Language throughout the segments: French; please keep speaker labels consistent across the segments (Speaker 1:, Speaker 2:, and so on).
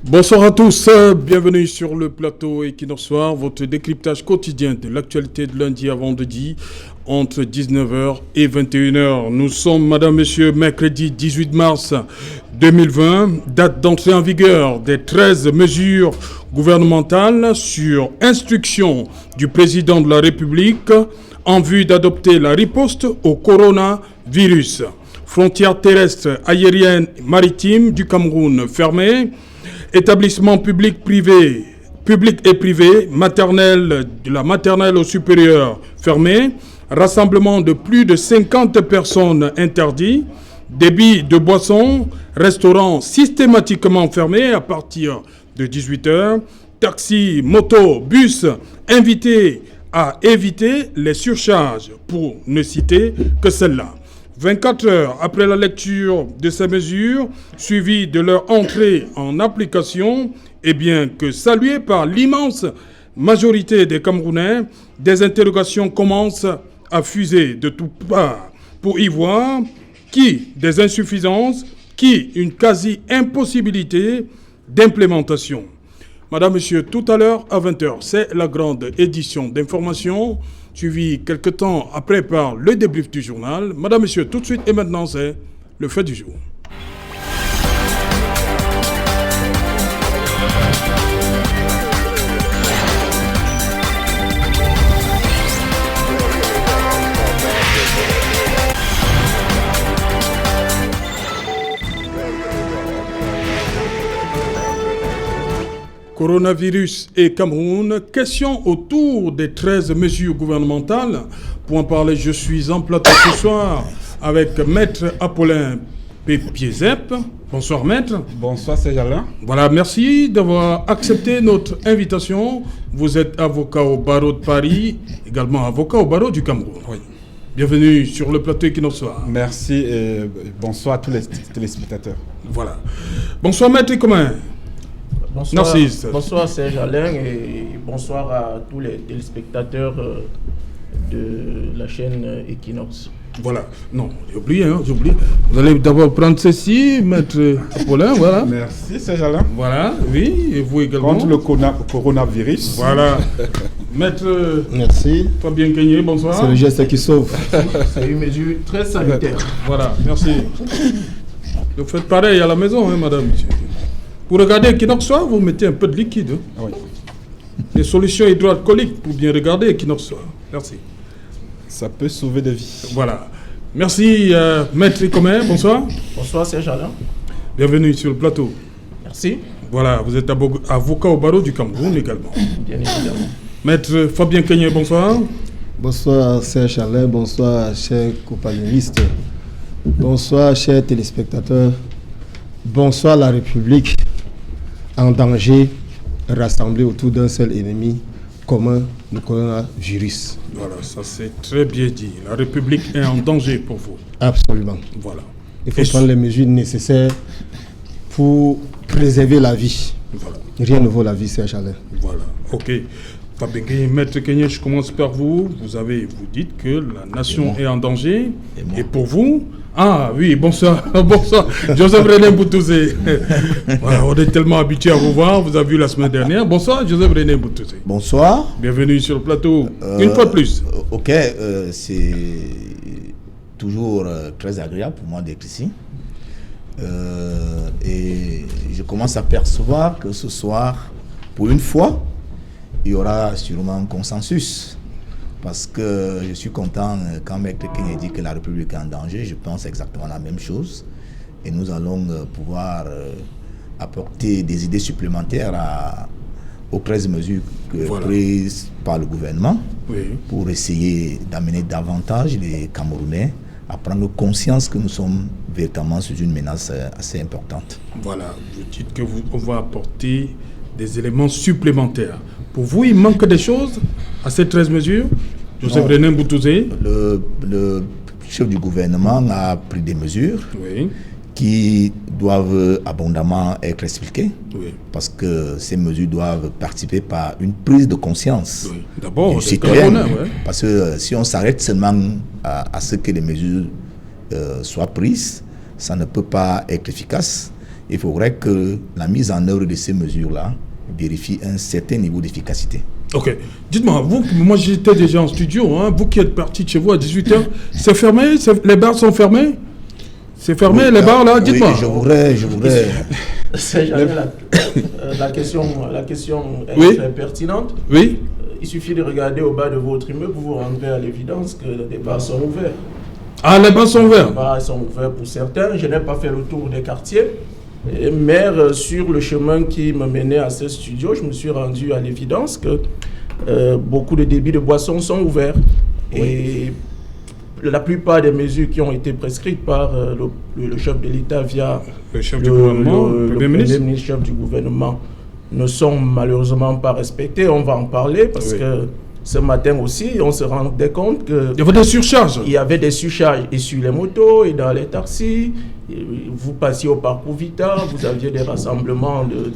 Speaker 1: Bonsoir à tous, bienvenue sur le plateau Equinox Soir, votre décryptage quotidien de l'actualité de lundi à vendredi entre 19h et 21h. Nous sommes, madame, monsieur, mercredi 18 mars 2020, date d'entrée en vigueur des 13 mesures gouvernementales sur instruction du président de la République en vue d'adopter la riposte au coronavirus. Frontières terrestres, aériennes, maritimes du Cameroun fermées. Établissements publics et privés, de la maternelle au supérieur fermés, rassemblement de plus de 50 personnes interdits, débit de boissons, restaurants systématiquement fermés à partir de 18h, taxis, motos, bus invités à éviter les surcharges, pour ne citer que celle-là. 24 heures après la lecture de ces mesures, suivies de leur entrée en application, et bien que saluées par l'immense majorité des Camerounais, des interrogations commencent à fuser de toutes parts pour y voir qui des insuffisances, qui une quasi-impossibilité d'implémentation. Madame, monsieur, tout à l'heure à 20h, c'est la grande édition d'information, suivi quelque temps après par le débrief du journal. Madame, monsieur, tout de suite et maintenant, c'est le fait du jour. Coronavirus et Cameroun, question autour des 13 mesures gouvernementales. Pour en parler, je suis en plateau ce soir avec Maître Apollin Pépiezep. Bonsoir Maître.
Speaker 2: Bonsoir Serge Alain.
Speaker 1: Voilà, merci d'avoir accepté notre invitation. Vous êtes avocat au barreau de Paris, également avocat au barreau du Cameroun.
Speaker 2: Oui.
Speaker 1: Bienvenue sur le plateau Equinox Soir.
Speaker 2: Merci et bonsoir à tous les téléspectateurs.
Speaker 1: Voilà. Bonsoir Maître Commun.
Speaker 3: Bonsoir,
Speaker 1: Narcisse.
Speaker 3: Bonsoir Serge Alain et bonsoir à tous les téléspectateurs de la chaîne Equinox.
Speaker 1: Voilà, non, j'ai oublié. Vous allez d'abord prendre ceci, Maître Apollin, voilà.
Speaker 2: Merci Serge Alain.
Speaker 1: Voilà, oui, et vous également.
Speaker 2: Contre le coronavirus.
Speaker 1: Voilà. Maître
Speaker 4: Merci.
Speaker 1: Fabien Kenyé, bonsoir.
Speaker 4: C'est le geste qui sauve.
Speaker 3: C'est une mesure très sanitaire.
Speaker 1: Voilà, merci. Vous faites pareil à la maison, hein, madame. Pour regarder Equinox Soir, vous mettez un peu de liquide. Hein.
Speaker 2: Oui.
Speaker 1: Des solutions hydroalcooliques pour bien regarder Equinox Soir. Merci.
Speaker 2: Ça peut sauver des vies.
Speaker 1: Voilà. Merci, Maître Commun, bonsoir.
Speaker 3: Bonsoir Serge Alain.
Speaker 1: Bienvenue sur le plateau.
Speaker 3: Merci.
Speaker 1: Voilà, vous êtes avocat au barreau du Cameroun également.
Speaker 3: Bien évidemment.
Speaker 1: Maître Fabien Kenyé, bonsoir.
Speaker 4: Bonsoir Serge Alain, bonsoir chers compagnonnistes, bonsoir chers téléspectateurs, bonsoir la République en danger, rassemblée autour d'un seul ennemi commun, le coronavirus.
Speaker 1: Voilà, ça c'est très bien dit. La République est en danger pour vous.
Speaker 4: Absolument.
Speaker 1: Voilà.
Speaker 4: Il faut prendre les mesures nécessaires pour préserver la vie.
Speaker 1: Voilà.
Speaker 4: Rien ne vaut la vie, Serge Alain.
Speaker 1: Voilà, ok. Fabien Kenyé, Maître Kenyé, je commence par vous. Vous dites que la nation est en danger. Et pour vous, ah oui, bonsoir, bonsoir, Joseph René Boutouzé. Voilà, on est tellement habitué à vous voir, vous avez vu la semaine dernière. Bonsoir, Joseph René Boutouzé.
Speaker 5: Bonsoir.
Speaker 1: Bienvenue sur le plateau, une fois de plus.
Speaker 5: Ok, c'est toujours très agréable pour moi d'être ici. Et je commence à percevoir que ce soir, pour une fois, il y aura sûrement un consensus. Parce que je suis content quand Maître Kenyé dit que la République est en danger. Je pense exactement la même chose. Et nous allons pouvoir apporter des idées supplémentaires aux 13 mesures prises par le gouvernement pour essayer d'amener davantage les Camerounais à prendre conscience que nous sommes véritablement sous une menace assez importante.
Speaker 1: Voilà, vous dites qu'on va apporter des éléments supplémentaires. Pour vous, il manque des choses à ces 13 mesures? Joseph René Boutouzé.
Speaker 5: Le chef du gouvernement a pris des mesures qui doivent abondamment être expliquées, parce que ces mesures doivent participer par une prise de conscience
Speaker 1: d'abord,
Speaker 5: du citoyen. Parce que si on s'arrête seulement à ce que les mesures soient prises, ça ne peut pas être efficace. il faudrait que la mise en œuvre de ces mesures-là vérifie un certain niveau d'efficacité.
Speaker 1: Ok. Dites-moi, vous, moi j'étais déjà en studio, hein, vous qui êtes parti de chez vous à 18h, c'est fermé? Les bars sont fermés? C'est fermé, les bars là? Dites-moi.
Speaker 5: Oui, je voudrais...
Speaker 3: C'est jamais la question est
Speaker 1: Oui.
Speaker 3: très pertinente.
Speaker 1: Oui.
Speaker 3: Il suffit de regarder au bas de votre immeuble pour vous rendre à l'évidence que les bars sont ouverts.
Speaker 1: Ah, les bars sont
Speaker 3: Les
Speaker 1: ouverts.
Speaker 3: bars sont ouverts pour certains. Je n'ai pas fait le tour des quartiers. Mais sur le chemin qui me menait à ce studio, je me suis rendu à l'évidence que beaucoup de débits de boissons sont ouverts. Oui. Et la plupart des mesures qui ont été prescrites par le chef de l'État via
Speaker 1: le chef du gouvernement,
Speaker 3: le Premier ministre, chef du gouvernement, ne sont malheureusement pas respectées. On va en parler parce que ce matin aussi, on se rendait compte que...
Speaker 1: Il y avait des surcharges.
Speaker 3: Il y avait des surcharges et sur les motos et dans les taxis. Vous passiez au parcours Vita, vous aviez des rassemblements de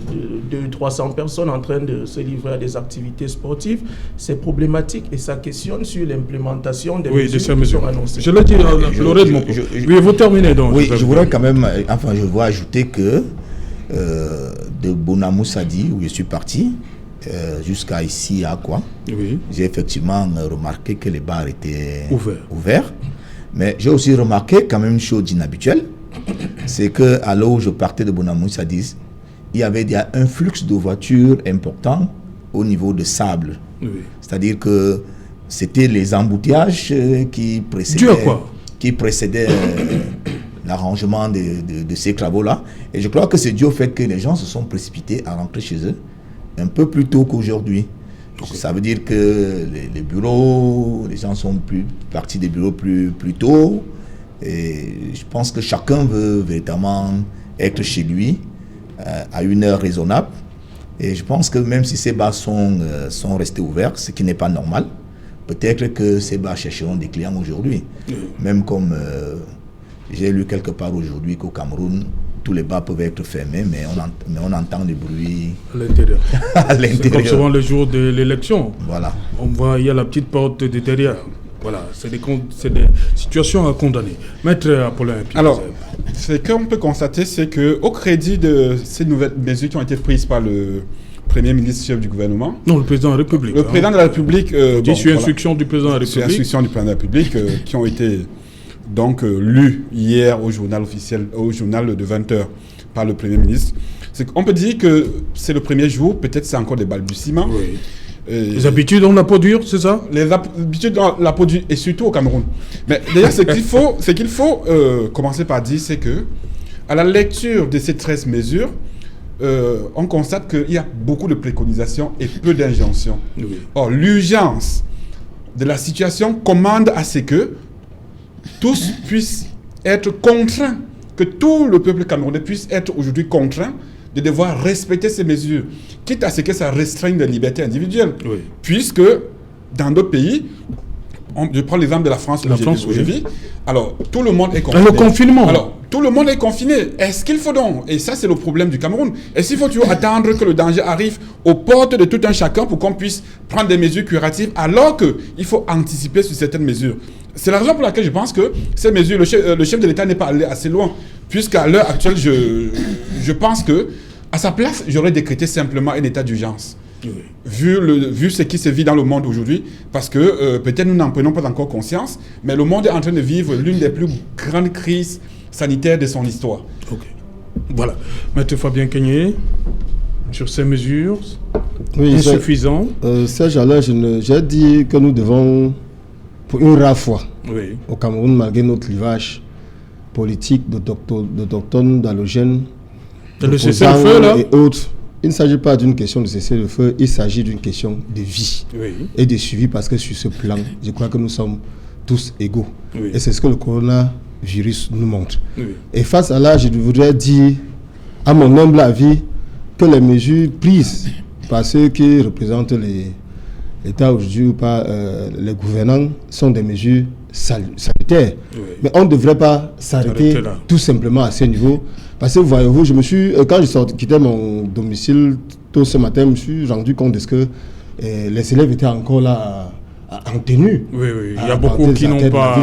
Speaker 3: 200-300 personnes en train de se livrer à des activités sportives. C'est problématique et ça questionne sur l'implémentation des mesures qui sont annoncées.
Speaker 1: Je l'ai dit à l'oreille de mon côté. Oui, vous terminez donc.
Speaker 5: Oui, je voudrais quand même... Enfin, je veux ajouter que de Bonamoussadi, où je suis parti, jusqu'à ici à quoi, j'ai effectivement remarqué que les bars étaient ouverts. Mais j'ai aussi remarqué quand même une chose inhabituelle, c'est qu'à l'heure où je partais de Bonamoussadi, il y avait un flux de voitures important au niveau de Sable. C'est-à-dire que c'était les embouteillages qui précédaient l'arrangement de ces travaux-là. Et je crois que c'est dû au fait que les gens se sont précipités à rentrer chez eux un peu plus tôt qu'aujourd'hui. Ça veut dire que les bureaux, les gens sont partis des bureaux plus tôt. Et je pense que chacun veut véritablement être chez lui à une heure raisonnable. Et je pense que même si ces bars sont restés ouverts, ce qui n'est pas normal, peut-être que ces bars chercheront des clients aujourd'hui. Même comme j'ai lu quelque part aujourd'hui qu'au Cameroun, tous les bars peuvent être fermés, mais on entend des bruits
Speaker 1: à l'intérieur. C'est comme souvent le jour de l'élection.
Speaker 5: Voilà.
Speaker 1: On voit, il y a la petite porte de derrière. Voilà, c'est des situations à condamner. Maître Apollin.
Speaker 2: Alors, ce qu'on peut constater, c'est qu'au crédit de ces nouvelles mesures qui ont été prises par le Premier ministre, chef du gouvernement.
Speaker 1: Non, le président de la République.
Speaker 2: Le président de la République.
Speaker 1: Sur instruction du président de la République.
Speaker 2: Sur instruction du président de la République, qui ont été donc lu hier au journal officiel, au journal de 20h par le Premier ministre. On peut dire que c'est le premier jour, peut-être c'est encore des balbutiements.
Speaker 1: Oui. Les habitudes, on la peau dure, c'est ça?
Speaker 2: Les habitudes, on la peau dure, et surtout au Cameroun. Mais d'ailleurs, ce qu'il faut commencer par dire, c'est que à la lecture de ces 13 mesures, on constate qu'il y a beaucoup de préconisations et peu d'injonctions. Oui. Or, l'urgence de la situation commande à ce que tous puissent être contraints, que tout le peuple camerounais puisse être aujourd'hui contraint de devoir respecter ces mesures, quitte à ce que ça restreigne les libertés individuelles. Oui. Puisque dans d'autres pays, je prends l'exemple de la France où je vis, alors tout le monde est confiné.
Speaker 1: Le confinement.
Speaker 2: Alors, tout le monde est confiné. Est-ce qu'il faut donc, et ça c'est le problème du Cameroun, est-ce qu'il faut toujours attendre que le danger arrive aux portes de tout un chacun pour qu'on puisse prendre des mesures curatives alors qu'il faut anticiper sur certaines mesures? C'est la raison pour laquelle je pense que ces mesures, le chef de l'État n'est pas allé assez loin, puisqu'à l'heure actuelle, je pense que à sa place, j'aurais décrété simplement un état d'urgence. Oui. Vu ce qui se vit dans le monde aujourd'hui, parce que peut-être nous n'en prenons pas encore conscience, mais le monde est en train de vivre l'une des plus grandes crises sanitaires de son histoire.
Speaker 1: Ok. Voilà. Maître Fabien Kenyé, sur ces mesures insuffisantes.
Speaker 4: Serge Alain, j'ai dit que nous devons, pour une rare fois, au Cameroun, malgré notre clivage politique d'autochtones, d'allogènes,
Speaker 1: le cessez-le-feu là
Speaker 4: et autres, il ne s'agit pas d'une question de cessez-le-feu, il s'agit d'une question de vie et de suivi, parce que sur ce plan, je crois que nous sommes tous égaux. Oui. Et c'est ce que le coronavirus nous montre. Oui. Et face à là, je voudrais dire, à mon humble avis, que les mesures prises par ceux qui représentent l'État aujourd'hui ou par les gouvernants sont des mesures salutaires. Oui. Mais on ne devrait pas s'arrêter tout simplement à ce niveau. Parce que voyez-vous, quand je quittais mon domicile tôt ce matin, je me suis rendu compte de ce que les élèves étaient encore là en tenue.
Speaker 1: Oui, il y a beaucoup qui n'ont pas...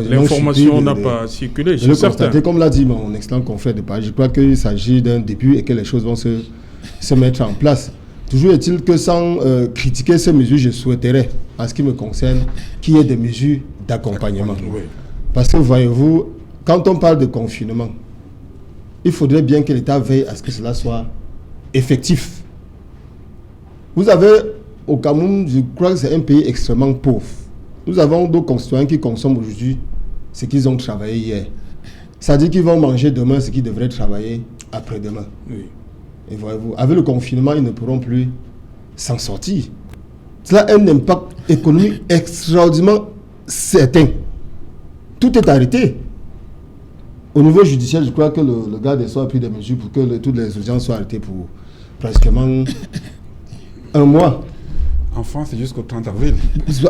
Speaker 1: L'information n'a pas circulé,
Speaker 4: je le constate. Comme l'a dit mon excellent confrère de Paris, je crois qu'il s'agit d'un début et que les choses vont se mettre en place. Toujours est-il que sans critiquer ces mesures, je souhaiterais, en ce qui me concerne, qu'il y ait des mesures d'accompagnement. Oui. Parce que voyez-vous, quand on parle de confinement, il faudrait bien que l'État veille à ce que cela soit effectif. Vous avez, au Cameroun, je crois que c'est un pays extrêmement pauvre. Nous avons d'autres concitoyens qui consomment aujourd'hui ce qu'ils ont travaillé hier. Ça dit qu'ils vont manger demain ce qu'ils devraient travailler après-demain. Oui. Et voyez-vous, avec le confinement, ils ne pourront plus s'en sortir. Cela a un impact économique extraordinairement certain. Tout est arrêté. Au niveau judiciaire, je crois que le garde des Sceaux a pris des mesures pour que toutes les audiences soient arrêtées pour pratiquement un mois.
Speaker 2: En France, c'est jusqu'au 30 avril.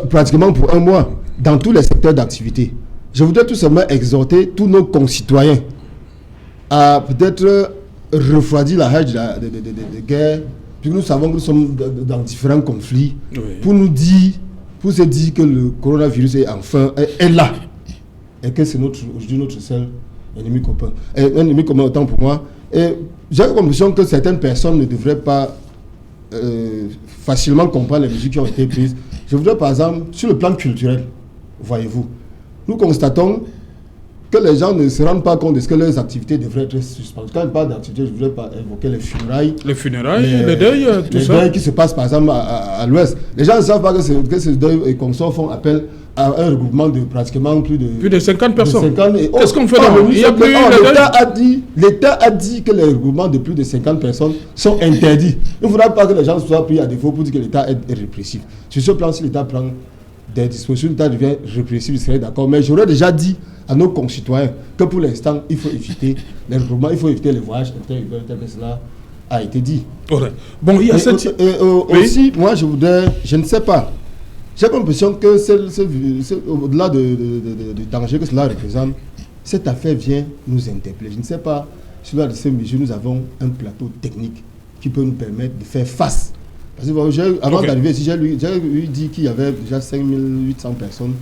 Speaker 4: Pratiquement pour un mois, dans tous les secteurs d'activité. Je voudrais tout simplement exhorter tous nos concitoyens à peut-être refroidir la rage de guerre, puisque nous savons que nous sommes dans différents conflits, oui. pour se dire que le coronavirus est là, et que c'est aujourd'hui notre seul ennemi commun. Un ennemi commun autant pour moi. Et j'ai l'impression que certaines personnes ne devraient pas facilement comprendre les mesures qui ont été prises. Je voudrais par exemple, sur le plan culturel, voyez-vous, nous constatons que les gens ne se rendent pas compte de ce que leurs activités devraient être suspendues. Quand je parle d'activités, je ne voudrais pas évoquer les funérailles. Les funérailles, les deuils, tout ça. Les deuils qui se passent par exemple à l'ouest. Les gens ne savent pas que ces deuils et consorts font appel à un regroupement de pratiquement plus de 50 personnes. Qu'est-ce qu'on fait dans le monde? L'État a dit que les regroupements de plus de 50 personnes sont interdits. Il ne faudra pas que les gens soient pris à défaut pour dire que l'État est répressif. Sur ce plan, si l'État prend des dispositions, l'État devient répressif, il serait d'accord. Mais j'aurais déjà dit à nos concitoyens que pour l'instant, il faut éviter les regroupements, il faut éviter les voyages tel que cela a été dit. Ouais. Bon, il y a aussi, moi, je ne sais pas. J'ai l'impression que au-delà du danger que cela représente, cette affaire vient nous interpeller. Je ne sais pas, sur la de ces mesures, nous avons un plateau technique qui peut nous permettre de faire face. Parce que avant d'arriver ici, j'ai lui dit qu'il y avait déjà 5800 personnes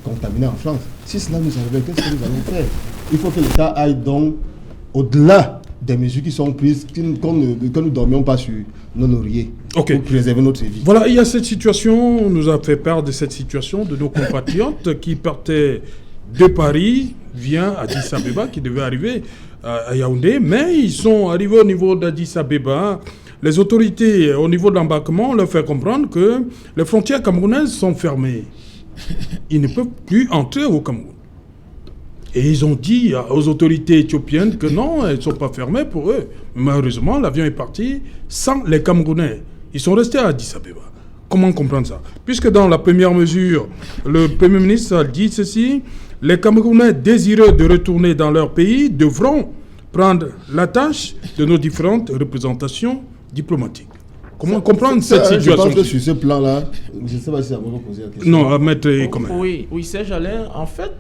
Speaker 4: contaminées en France. Si cela nous arrivait, qu'est-ce que nous allons faire? Il faut que l'État aille donc au-delà des mesures qui sont prises, que nous ne dormions pas sur nos lauriers pour préserver notre vie.
Speaker 1: Voilà, il y a cette situation, on nous a fait part de cette situation de nos compatriotes qui partaient de Paris, via Addis Abeba, qui devaient arriver à Yaoundé, mais ils sont arrivés au niveau d'Addis Abeba. Les autorités, au niveau de l'embarquement, leur fait comprendre que les frontières camerounaises sont fermées. Ils ne peuvent plus entrer au Cameroun. Et ils ont dit aux autorités éthiopiennes que non, elles ne sont pas fermées pour eux. Malheureusement, l'avion est parti sans les Camerounais. Ils sont restés à Addis Abeba. Comment comprendre ça? Puisque dans la première mesure, le Premier ministre a dit ceci, les Camerounais désireux de retourner dans leur pays devront prendre la tâche de nos différentes représentations diplomatiques. Comment comprendre cette situation?
Speaker 4: Je pense que sur ce plan-là, je ne sais pas si ça va vous poser la question.
Speaker 1: Non, Maître comment?
Speaker 3: Oui, Serge Alain, en fait...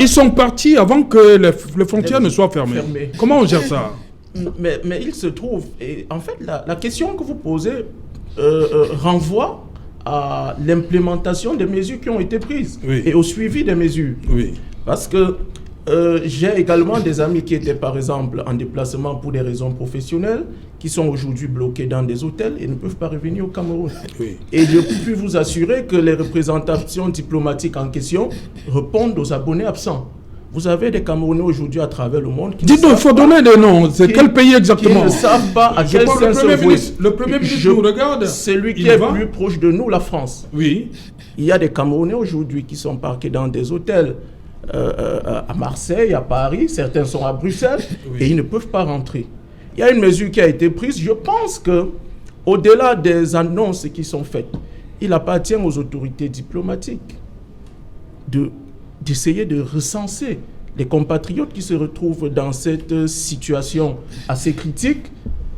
Speaker 1: Ils sont partis avant que les frontières ne soient fermées. Comment on gère ça?
Speaker 3: Mais il se trouve... Et en fait, la question que vous posez renvoie à l'implémentation des mesures qui ont été prises et au suivi des mesures. Oui. Parce que j'ai également des amis qui étaient par exemple en déplacement pour des raisons professionnelles, qui sont aujourd'hui bloqués dans des hôtels et ne peuvent pas revenir au Cameroun. Oui. Et je puis vous assurer que les représentations diplomatiques en question répondent aux abonnés absents. Vous avez des Camerounais aujourd'hui à travers le monde qui
Speaker 1: dites-nous, il faut donner des noms. C'est quel pays exactement?
Speaker 3: Qui ne savent pas à quel sens se vouer.
Speaker 1: Le Premier ministre nous regarde.
Speaker 3: Celui qui est plus proche de nous, la France.
Speaker 1: Oui.
Speaker 3: Il y a des Camerounais aujourd'hui qui sont parqués dans des hôtels à Marseille, à Paris. Certains sont à Bruxelles et ils ne peuvent pas rentrer. Il y a une mesure qui a été prise. Je pense que, au-delà des annonces qui sont faites, il appartient aux autorités diplomatiques d'essayer de recenser les compatriotes qui se retrouvent dans cette situation assez critique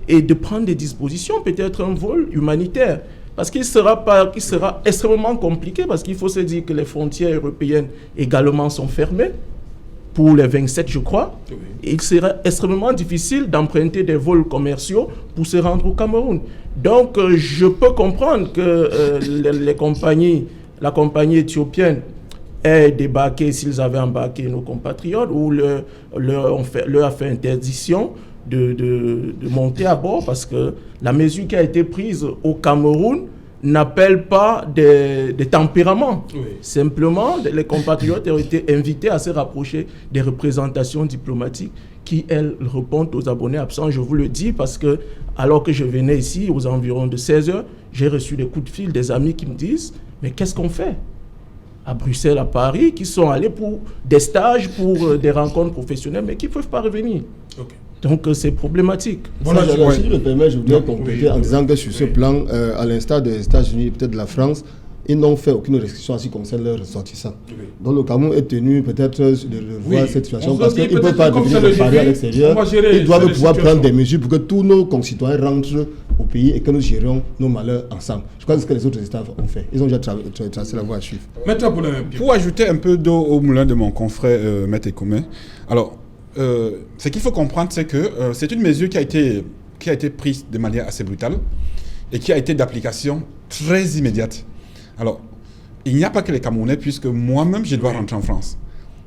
Speaker 3: et de prendre des dispositions, peut-être un vol humanitaire. Parce qu'il sera extrêmement compliqué, parce qu'il faut se dire que les frontières européennes également sont fermées, pour les 27 je crois, et il sera extrêmement difficile d'emprunter des vols commerciaux pour se rendre au Cameroun. Donc je peux comprendre que les compagnies la compagnie éthiopienne ait débarqué, s'ils avaient embarqué nos compatriotes, ou leur a fait interdiction de monter à bord, parce que la mesure qui a été prise au Cameroun n'appelle pas des tempéraments. Oui. Simplement, les compatriotes ont été invités à se rapprocher des représentations diplomatiques qui, elles, répondent aux abonnés absents. Je vous le dis parce que, alors que je venais ici, aux environs de 16 heures, j'ai reçu des coups de fil des amis qui me disent « Mais qu'est-ce qu'on fait ?» à Bruxelles, à Paris, qui sont allés pour des stages, pour des rencontres professionnelles, mais qui ne peuvent pas revenir. Okay. Donc, c'est problématique.
Speaker 4: Voilà, si tu me permets, je voudrais compléter en disant que sur ce plan, à l'instar des États-Unis et peut-être de la France, ils n'ont fait aucune restriction en ce qui concerne leurs ressortissants. Oui. Donc, le Cameroun est tenu peut-être de revoir cette situation parce qu'ils ne peuvent pas devenir de Paris à l'extérieur. Ils doivent pouvoir prendre des mesures pour que tous nos concitoyens rentrent au pays et que nous gérions nos malheurs ensemble. Je crois que c'est ce que les autres États ont fait. Ils ont déjà tracé la voie à suivre.
Speaker 2: Pour ajouter un peu d'eau au moulin de mon confrère Maître Ekoumé, alors, ce qu'il faut comprendre, c'est que c'est une mesure qui a été prise de manière assez brutale et qui a été d'application très immédiate. Alors, il n'y a pas que les Camerounais, puisque moi-même, je dois rentrer en France.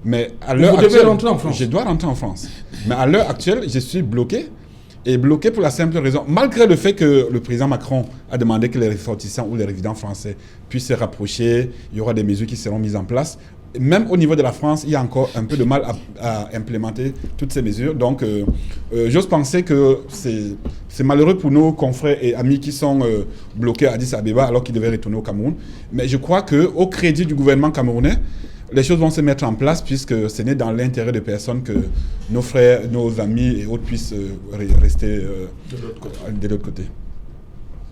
Speaker 2: Mais à l'heure actuelle, je dois rentrer en France. Mais à l'heure actuelle, je suis bloqué. Et bloqué pour la simple raison, malgré le fait que le président Macron a demandé que les ressortissants ou les résidents français puissent se rapprocher, il y aura des mesures qui seront mises en place. Même au niveau de la France, il y a encore un peu de mal à implémenter toutes ces mesures. Donc, j'ose penser que c'est malheureux pour nos confrères et amis qui sont bloqués à Addis Abeba alors qu'ils devaient retourner au Cameroun. Mais je crois qu'au crédit du gouvernement camerounais, les choses vont se mettre en place puisque ce n'est dans l'intérêt de personne que nos frères, nos amis et autres puissent rester de l'autre côté.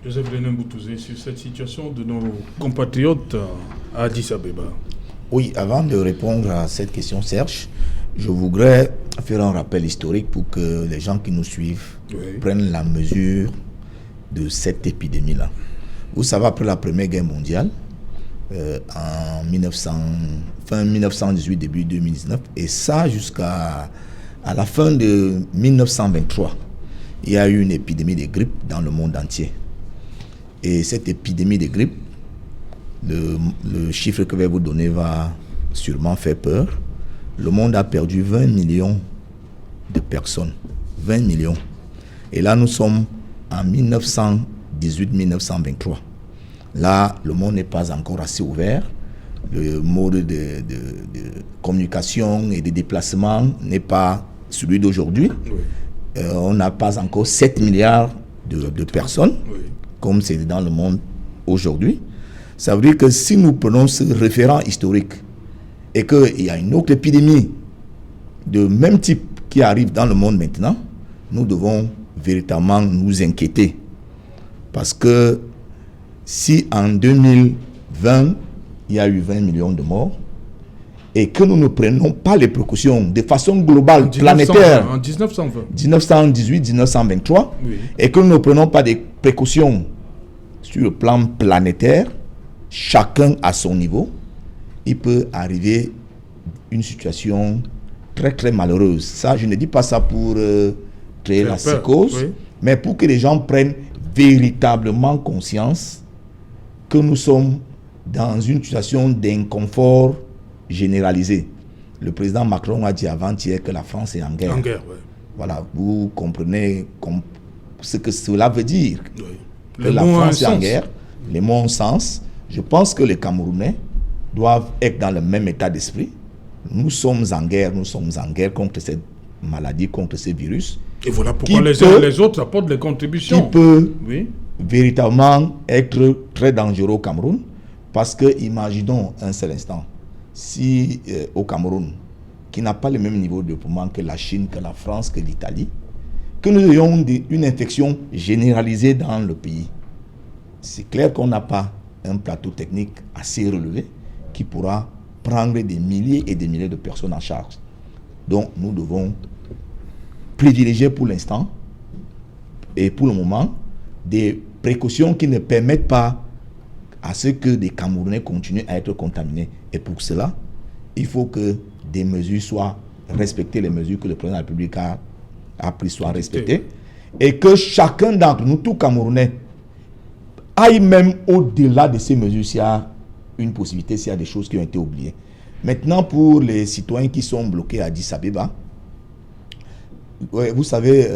Speaker 1: Joseph Benin Boutouzé, sur cette situation de nos compatriotes à Addis Abeba.
Speaker 5: Oui, avant de répondre à cette question, Serge, je voudrais faire un rappel historique pour que les gens qui nous suivent prennent la mesure de cette épidémie-là. Vous savez, après la Première Guerre mondiale, en fin 1918, début 2019, et ça jusqu'à la fin de 1923, il y a eu une épidémie de grippe dans le monde entier. Et cette épidémie de grippe, le chiffre que je vais vous donner va sûrement faire peur. Le monde a perdu 20 millions de personnes. 20 millions. Et là, nous sommes en 1918-1923. Là, le monde n'est pas encore assez ouvert. Le mode de communication et de déplacement n'est pas celui d'aujourd'hui. Oui. On n'a pas encore 7 milliards de personnes, comme c'est dans le monde aujourd'hui. Ça veut dire que si nous prenons ce référent historique et qu'il y a une autre épidémie de même type qui arrive dans le monde maintenant, nous devons véritablement nous inquiéter. Parce que si en 2020, il y a eu 20 millions de morts, et que nous ne prenons pas les précautions de façon globale, planétaire,
Speaker 1: en 1920.
Speaker 5: 1918, 1923, oui. Et que nous ne prenons pas des précautions sur le plan planétaire, chacun à son niveau, il peut arriver une situation très très malheureuse. Ça, je ne dis pas ça pour créer la psychose, oui. Mais pour que les gens prennent véritablement conscience que nous sommes dans une situation d'inconfort généralisé. Le président Macron a dit avant-hier que la France est en guerre.
Speaker 1: En guerre, oui.
Speaker 5: Voilà, vous comprenez ce que cela veut dire.
Speaker 1: Oui.
Speaker 5: Que la France est en guerre, les mots ont sens. Je pense que les Camerounais doivent être dans le même état d'esprit. Nous sommes en guerre contre cette maladie, contre ce virus.
Speaker 1: Et voilà pourquoi les autres apportent les contributions.
Speaker 5: Qui peut véritablement être très dangereux au Cameroun. Parce que, imaginons un seul instant, si au Cameroun, qui n'a pas le même niveau de développement que la Chine, que la France, que l'Italie, que nous ayons une infection généralisée dans le pays, c'est clair qu'on n'a pas un plateau technique assez relevé qui pourra prendre des milliers et des milliers de personnes en charge. Donc, nous devons privilégier pour l'instant et pour le moment des précautions qui ne permettent pas à ce que des Camerounais continuent à être contaminés. Et pour cela, il faut que des mesures soient respectées, les mesures que le président de la République a prises soient respectées, et que chacun d'entre nous, tout Camerounais, aille même au-delà de ces mesures s'il y a une possibilité s'il y a des choses qui ont été oubliées. Maintenant, pour les citoyens qui sont bloqués à Addis Abeba, vous savez...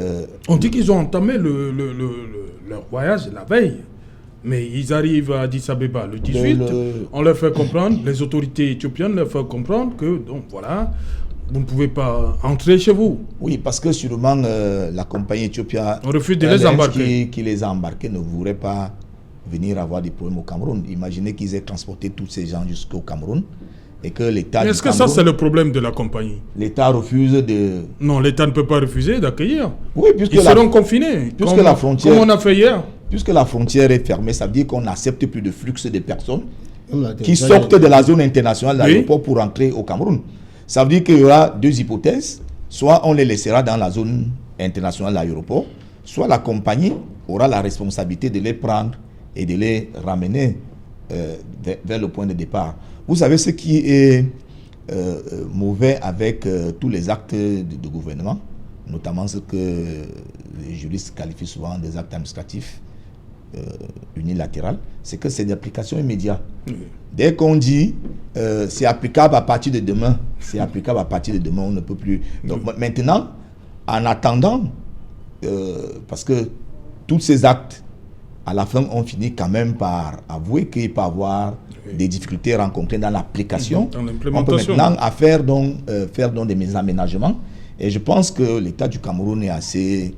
Speaker 1: On dit qu'ils ont entamé leur voyage la veille. Mais ils arrivent à Addis Abeba le 18. On leur fait comprendre, les autorités éthiopiennes leur font comprendre que, donc voilà, vous ne pouvez pas entrer chez vous.
Speaker 5: Oui, parce que sûrement la compagnie éthiopienne
Speaker 1: on refuse de les embarquer.
Speaker 5: Qui les a embarqués ne voudrait pas venir avoir des problèmes au Cameroun. Imaginez qu'ils aient transporté tous ces gens jusqu'au Cameroun et que l'État...
Speaker 1: Mais est-ce que ça, c'est le problème de la compagnie?
Speaker 5: L'État refuse de...
Speaker 1: Non, l'État ne peut pas refuser d'accueillir.
Speaker 5: Oui, puisque
Speaker 1: ils seront confinés,
Speaker 5: puisque la frontière,
Speaker 1: comme on a fait hier.
Speaker 5: Puisque la frontière est fermée, ça veut dire qu'on n'accepte plus de flux de personnes qui sortent de la zone internationale de l'aéroport pour entrer au Cameroun. Ça veut dire qu'il y aura deux hypothèses. Soit on les laissera dans la zone internationale de l'aéroport, soit la compagnie aura la responsabilité de les prendre et de les ramener vers le point de départ. Vous savez ce qui est mauvais avec tous les actes de gouvernement, notamment ce que les juristes qualifient souvent des actes administratifs unilatéraux, c'est que c'est d'application immédiate. Dès qu'on dit c'est applicable à partir de demain, c'est applicable à partir de demain, on ne peut plus. Donc maintenant, en attendant, parce que tous ces actes, à la fin, on finit quand même par avouer qu'il peut y avoir des difficultés rencontrées dans l'application. On peut maintenant faire des aménagements. Et je pense que l'État du Cameroun est assez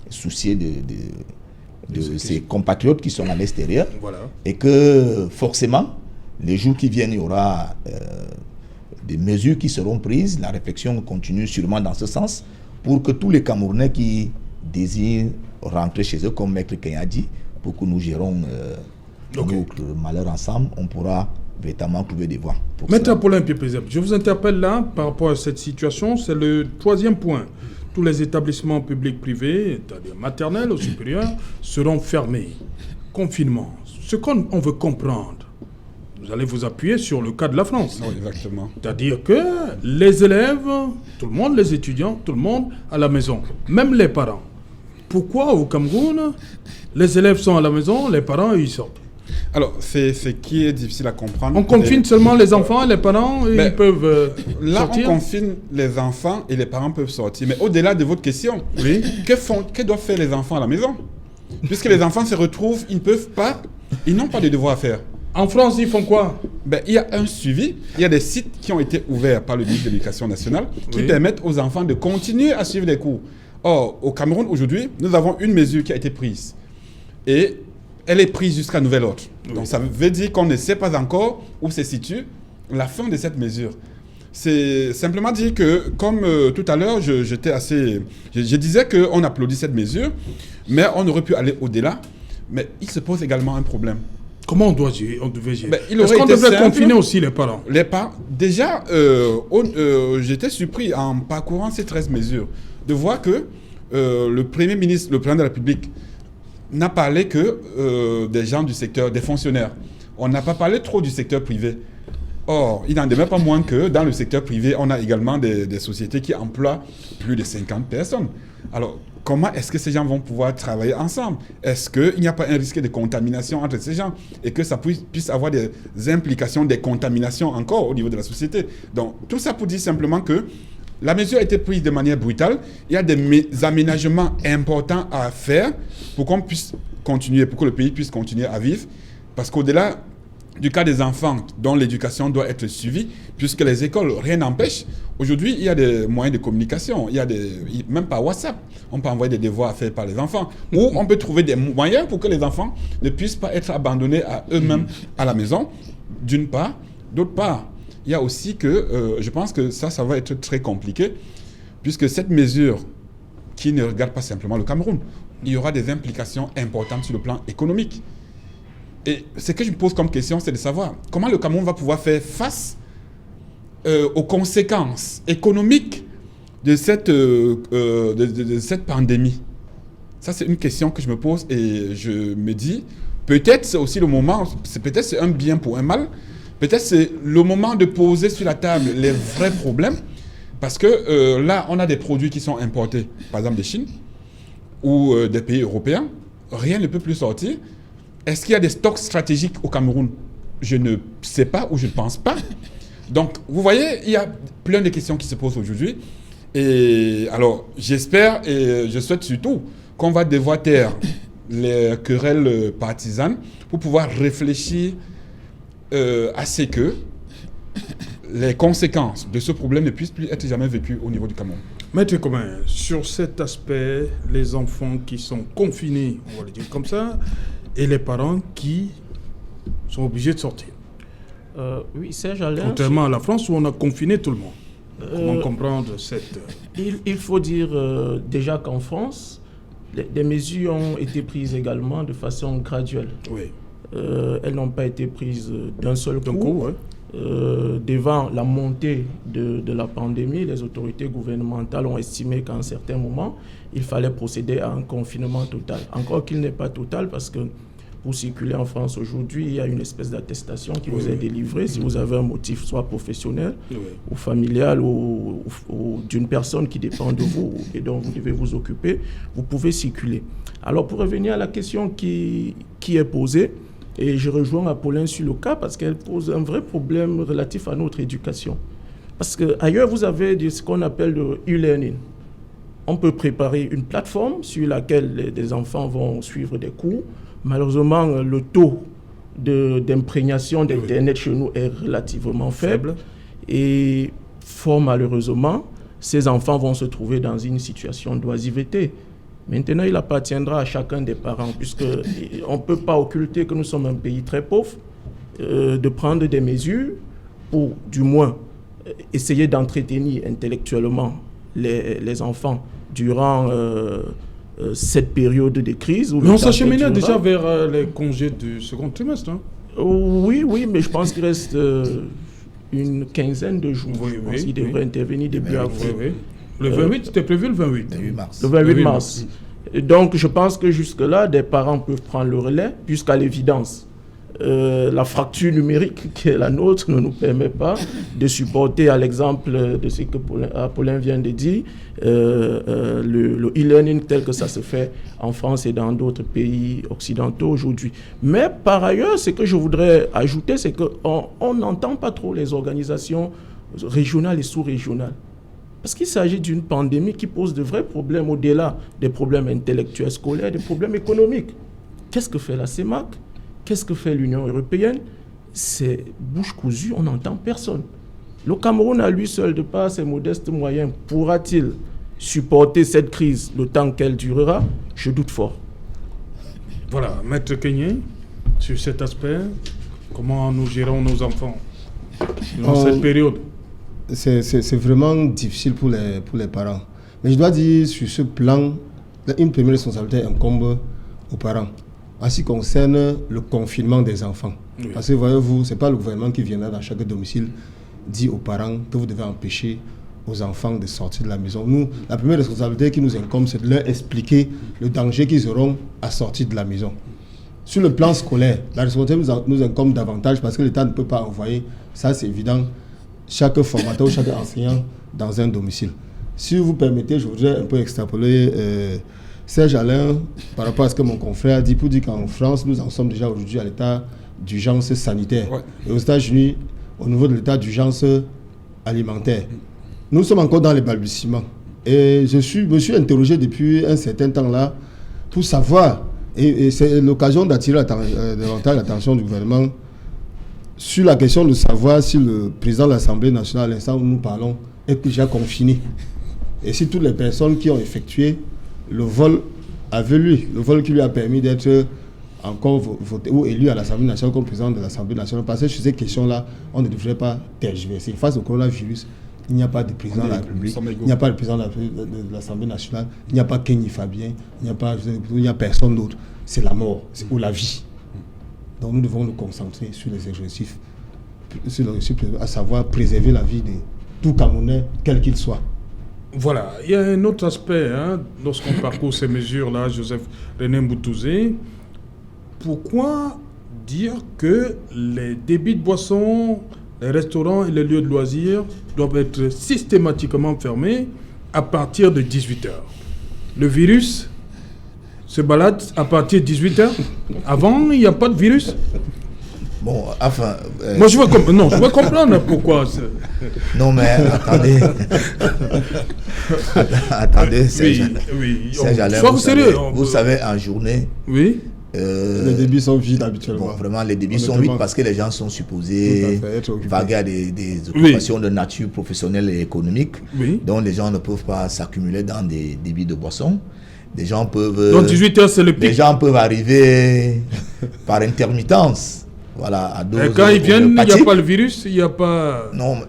Speaker 5: soucié de ses compatriotes qui sont à l'extérieur. Voilà. Et que forcément, les jours qui viennent, il y aura des mesures qui seront prises. La réflexion continue sûrement dans ce sens pour que tous les Camerounais qui désirent rentrer chez eux, comme Maître Kenya a dit, pour que nous gérons notre malheur ensemble, on pourra véritablement trouver des voies.
Speaker 1: Maître Paulin Piepezep, je vous interpelle là par rapport à cette situation. C'est le troisième point. Tous les établissements publics privés, c'est-à-dire maternels ou supérieurs, seront fermés. Confinement. Ce qu'on veut comprendre, vous allez vous appuyer sur le cas de la France.
Speaker 2: Oui, exactement.
Speaker 1: C'est-à-dire que les élèves, tout le monde, les étudiants, tout le monde à la maison, même les parents. Pourquoi au Cameroun, les élèves sont à la maison, les parents, ils sortent?
Speaker 2: Alors, c'est ce qui est difficile à comprendre.
Speaker 1: On confine seulement les enfants, les parents, ils peuvent sortir.
Speaker 2: On confine les enfants et les parents peuvent sortir. Mais au-delà de votre question, oui, que doivent faire les enfants à la maison? Puisque les enfants se retrouvent, ils ne peuvent pas, ils n'ont pas de devoirs à faire.
Speaker 1: En France, ils font quoi?
Speaker 2: Il y a un suivi, il y a des sites qui ont été ouverts par le ministre de l'Éducation nationale qui permettent aux enfants de continuer à suivre les cours. Or, au Cameroun, aujourd'hui, nous avons une mesure qui a été prise. Et elle est prise jusqu'à nouvel ordre. Donc, ça veut dire qu'on ne sait pas encore où se situe la fin de cette mesure. C'est simplement dire que, comme tout à l'heure, je disais qu'on applaudit cette mesure, mais on aurait pu aller au-delà. Mais il se pose également un problème.
Speaker 1: Comment on devait gérer?
Speaker 2: Est-ce qu'on devrait
Speaker 1: confiner aussi les parents?
Speaker 2: Les parents. Déjà, j'étais surpris en parcourant ces 13 mesures de voir que le Premier ministre, le Président de la République, n'a parlé que des gens du secteur, des fonctionnaires. On n'a pas parlé trop du secteur privé. Or, il n'en demeure pas moins que dans le secteur privé, on a également des sociétés qui emploient plus de 50 personnes. Alors, comment est-ce que ces gens vont pouvoir travailler ensemble? Est-ce qu'il n'y a pas un risque de contamination entre ces gens et que ça puisse avoir des implications, des contaminations encore au niveau de la société? Donc, tout ça pour dire simplement que la mesure a été prise de manière brutale. Il y a des aménagements importants à faire pour qu'on puisse continuer, pour que le pays puisse continuer à vivre. Parce qu'au-delà du cas des enfants dont l'éducation doit être suivie, puisque les écoles, rien n'empêche. Aujourd'hui, il y a des moyens de communication. Même par WhatsApp, on peut envoyer des devoirs à faire par les enfants. Ou on peut trouver des moyens pour que les enfants ne puissent pas être abandonnés à eux-mêmes à la maison, d'une part. D'autre part, il y a aussi que, je pense que ça va être très compliqué, puisque cette mesure qui ne regarde pas simplement le Cameroun, il y aura des implications importantes sur le plan économique. Et ce que je me pose comme question, c'est de savoir comment le Cameroun va pouvoir faire face aux conséquences économiques de cette pandémie. Ça, c'est une question que je me pose et je me dis, peut-être c'est aussi le moment, peut-être c'est un bien pour un mal, peut-être c'est le moment de poser sur la table les vrais problèmes, parce que là, on a des produits qui sont importés, par exemple de Chine ou des pays européens, rien ne peut plus sortir. Est-ce qu'il y a des stocks stratégiques au Cameroun? je ne sais pas ou je ne pense pas. Donc, vous voyez, il y a plein de questions qui se posent aujourd'hui. Et alors, j'espère et je souhaite surtout qu'on va devoir taire les querelles partisanes pour pouvoir réfléchir à ce que les conséquences de ce problème ne puissent plus être jamais vécues au niveau du Cameroun.
Speaker 1: Maître Commun, sur cet aspect, les enfants qui sont confinés, on va le dire comme ça, et les parents qui sont obligés de sortir.
Speaker 3: Oui, Serge Alain.
Speaker 1: Contrairement à la France où on a confiné tout le monde. Comment comprendre cette...
Speaker 3: Il faut dire déjà qu'en France, des mesures ont été prises également de façon graduelle.
Speaker 1: Oui.
Speaker 3: Elles n'ont pas été prises d'un seul coup.
Speaker 1: Ouais.
Speaker 3: Devant la montée de la pandémie, les autorités gouvernementales ont estimé qu'à un certain moment, il fallait procéder à un confinement total. Encore qu'il n'est pas total parce que pour circuler en France aujourd'hui, il y a une espèce d'attestation qui vous est délivrée si vous avez un motif soit professionnel ou familial ou d'une personne qui dépend de vous et dont vous devez vous occuper, vous pouvez circuler. Alors pour revenir à la question qui est posée, et je rejoins Apollin sur le cas parce qu'elle pose un vrai problème relatif à notre éducation. Parce qu'ailleurs, vous avez ce qu'on appelle le e-learning. On peut préparer une plateforme sur laquelle les enfants vont suivre des cours. Malheureusement, le taux d'imprégnation d'Internet chez nous est relativement faible. Et fort malheureusement, ces enfants vont se trouver dans une situation d'oisiveté. Maintenant, il appartiendra à chacun des parents, puisqu'on ne peut pas occulter que nous sommes un pays très pauvre, de prendre des mesures pour, du moins, essayer d'entretenir intellectuellement les enfants durant cette période de crise.
Speaker 1: Mais on s'acheminait déjà vers les congés du second trimestre. Hein?
Speaker 3: Oui, mais je pense qu'il reste une quinzaine de jours. Je pense qu'il devrait intervenir début avril.
Speaker 1: Le 28, c'était prévu le 28
Speaker 3: mars. Le 28 mars. Et donc, je pense que jusque-là, des parents peuvent prendre le relais, jusqu'à l'évidence. La fracture numérique qui est la nôtre ne nous permet pas de supporter, à l'exemple de ce que Paulin vient de dire, le e-learning tel que ça se fait en France et dans d'autres pays occidentaux aujourd'hui. Mais par ailleurs, ce que je voudrais ajouter, c'est qu'on n'entend pas trop les organisations régionales et sous-régionales. Parce qu'il s'agit d'une pandémie qui pose de vrais problèmes au-delà des problèmes intellectuels scolaires, des problèmes économiques. Qu'est-ce que fait la CEMAC ? Qu'est-ce que fait l'Union européenne ? C'est bouche cousue, on n'entend personne. Le Cameroun, à lui seul, de par ses modestes moyens, pourra-t-il supporter cette crise le temps qu'elle durera ? Je doute fort.
Speaker 1: Voilà, Maître Kenyé, sur cet aspect, comment nous gérons nos enfants dans cette période ?
Speaker 4: C'est vraiment difficile pour les parents. Mais je dois dire, sur ce plan, une première responsabilité incombe aux parents. En ce qui concerne le confinement des enfants. Oui. Parce que voyez-vous, ce n'est pas le gouvernement qui viendra dans chaque domicile dit aux parents que vous devez empêcher aux enfants de sortir de la maison. Nous, la première responsabilité qui nous incombe, c'est de leur expliquer le danger qu'ils auront à sortir de la maison. Sur le plan scolaire, la responsabilité nous incombe davantage parce que l'État ne peut pas envoyer, ça c'est évident, chaque formateur ou chaque enseignant dans un domicile. Si vous permettez, je voudrais un peu extrapoler Serge Alain par rapport à ce que mon confrère a dit, pour dire qu'en France, nous en sommes déjà aujourd'hui à l'état d'urgence sanitaire. Ouais. Et aux États-Unis, au niveau de l'état d'urgence alimentaire. Nous sommes encore dans les balbutiements. Et je me suis interrogé depuis un certain temps là pour savoir, et c'est l'occasion d'attirer davantage l'attention du gouvernement sur la question de savoir si le président de l'Assemblée nationale, à l'instant où nous parlons, est déjà confiné. Et si toutes les personnes qui ont effectué le vol avec lui, le vol qui lui a permis d'être encore voté ou élu à l'Assemblée nationale comme président de l'Assemblée nationale, parce que sur ces questions-là, on ne devrait pas tergiverser. Face au coronavirus, il n'y a pas de président de la République, il n'y a pas de président de l'Assemblée nationale, il n'y a pas Kenny Fabien, il n'y a personne d'autre. C'est la mort, ou la vie. Donc nous devons nous concentrer sur les exercices, à savoir préserver la vie de tout Camerounais, quel qu'il soit.
Speaker 1: Voilà, il y a un autre aspect, lorsqu'on parcourt ces mesures-là, Joseph René Mboutouzé. Pourquoi dire que les débits de boissons, les restaurants et les lieux de loisirs doivent être systématiquement fermés à partir de 18h ? Le virus se balade à partir de 18h. Avant, il n'y a pas de virus.
Speaker 5: Bon, enfin...
Speaker 1: Moi, je veux comprendre pourquoi.
Speaker 5: Non, mais attendez. Attendez, Serge. Vous savez, en journée...
Speaker 1: Oui.
Speaker 4: Les débits sont vides habituellement.
Speaker 5: Bon, vraiment, les débits sont vides parce que les gens sont supposés vaguer à des occupations de nature professionnelle et économique.
Speaker 1: Oui.
Speaker 5: Donc, les gens ne peuvent pas s'accumuler dans des débits de boissons. Des gens peuvent...
Speaker 1: Donc, 18h, c'est le pic.
Speaker 5: Les gens peuvent arriver par intermittence. Voilà, à dose.
Speaker 1: Et quand ils viennent, il n'y a pas le virus, il n'y a pas...
Speaker 5: Non,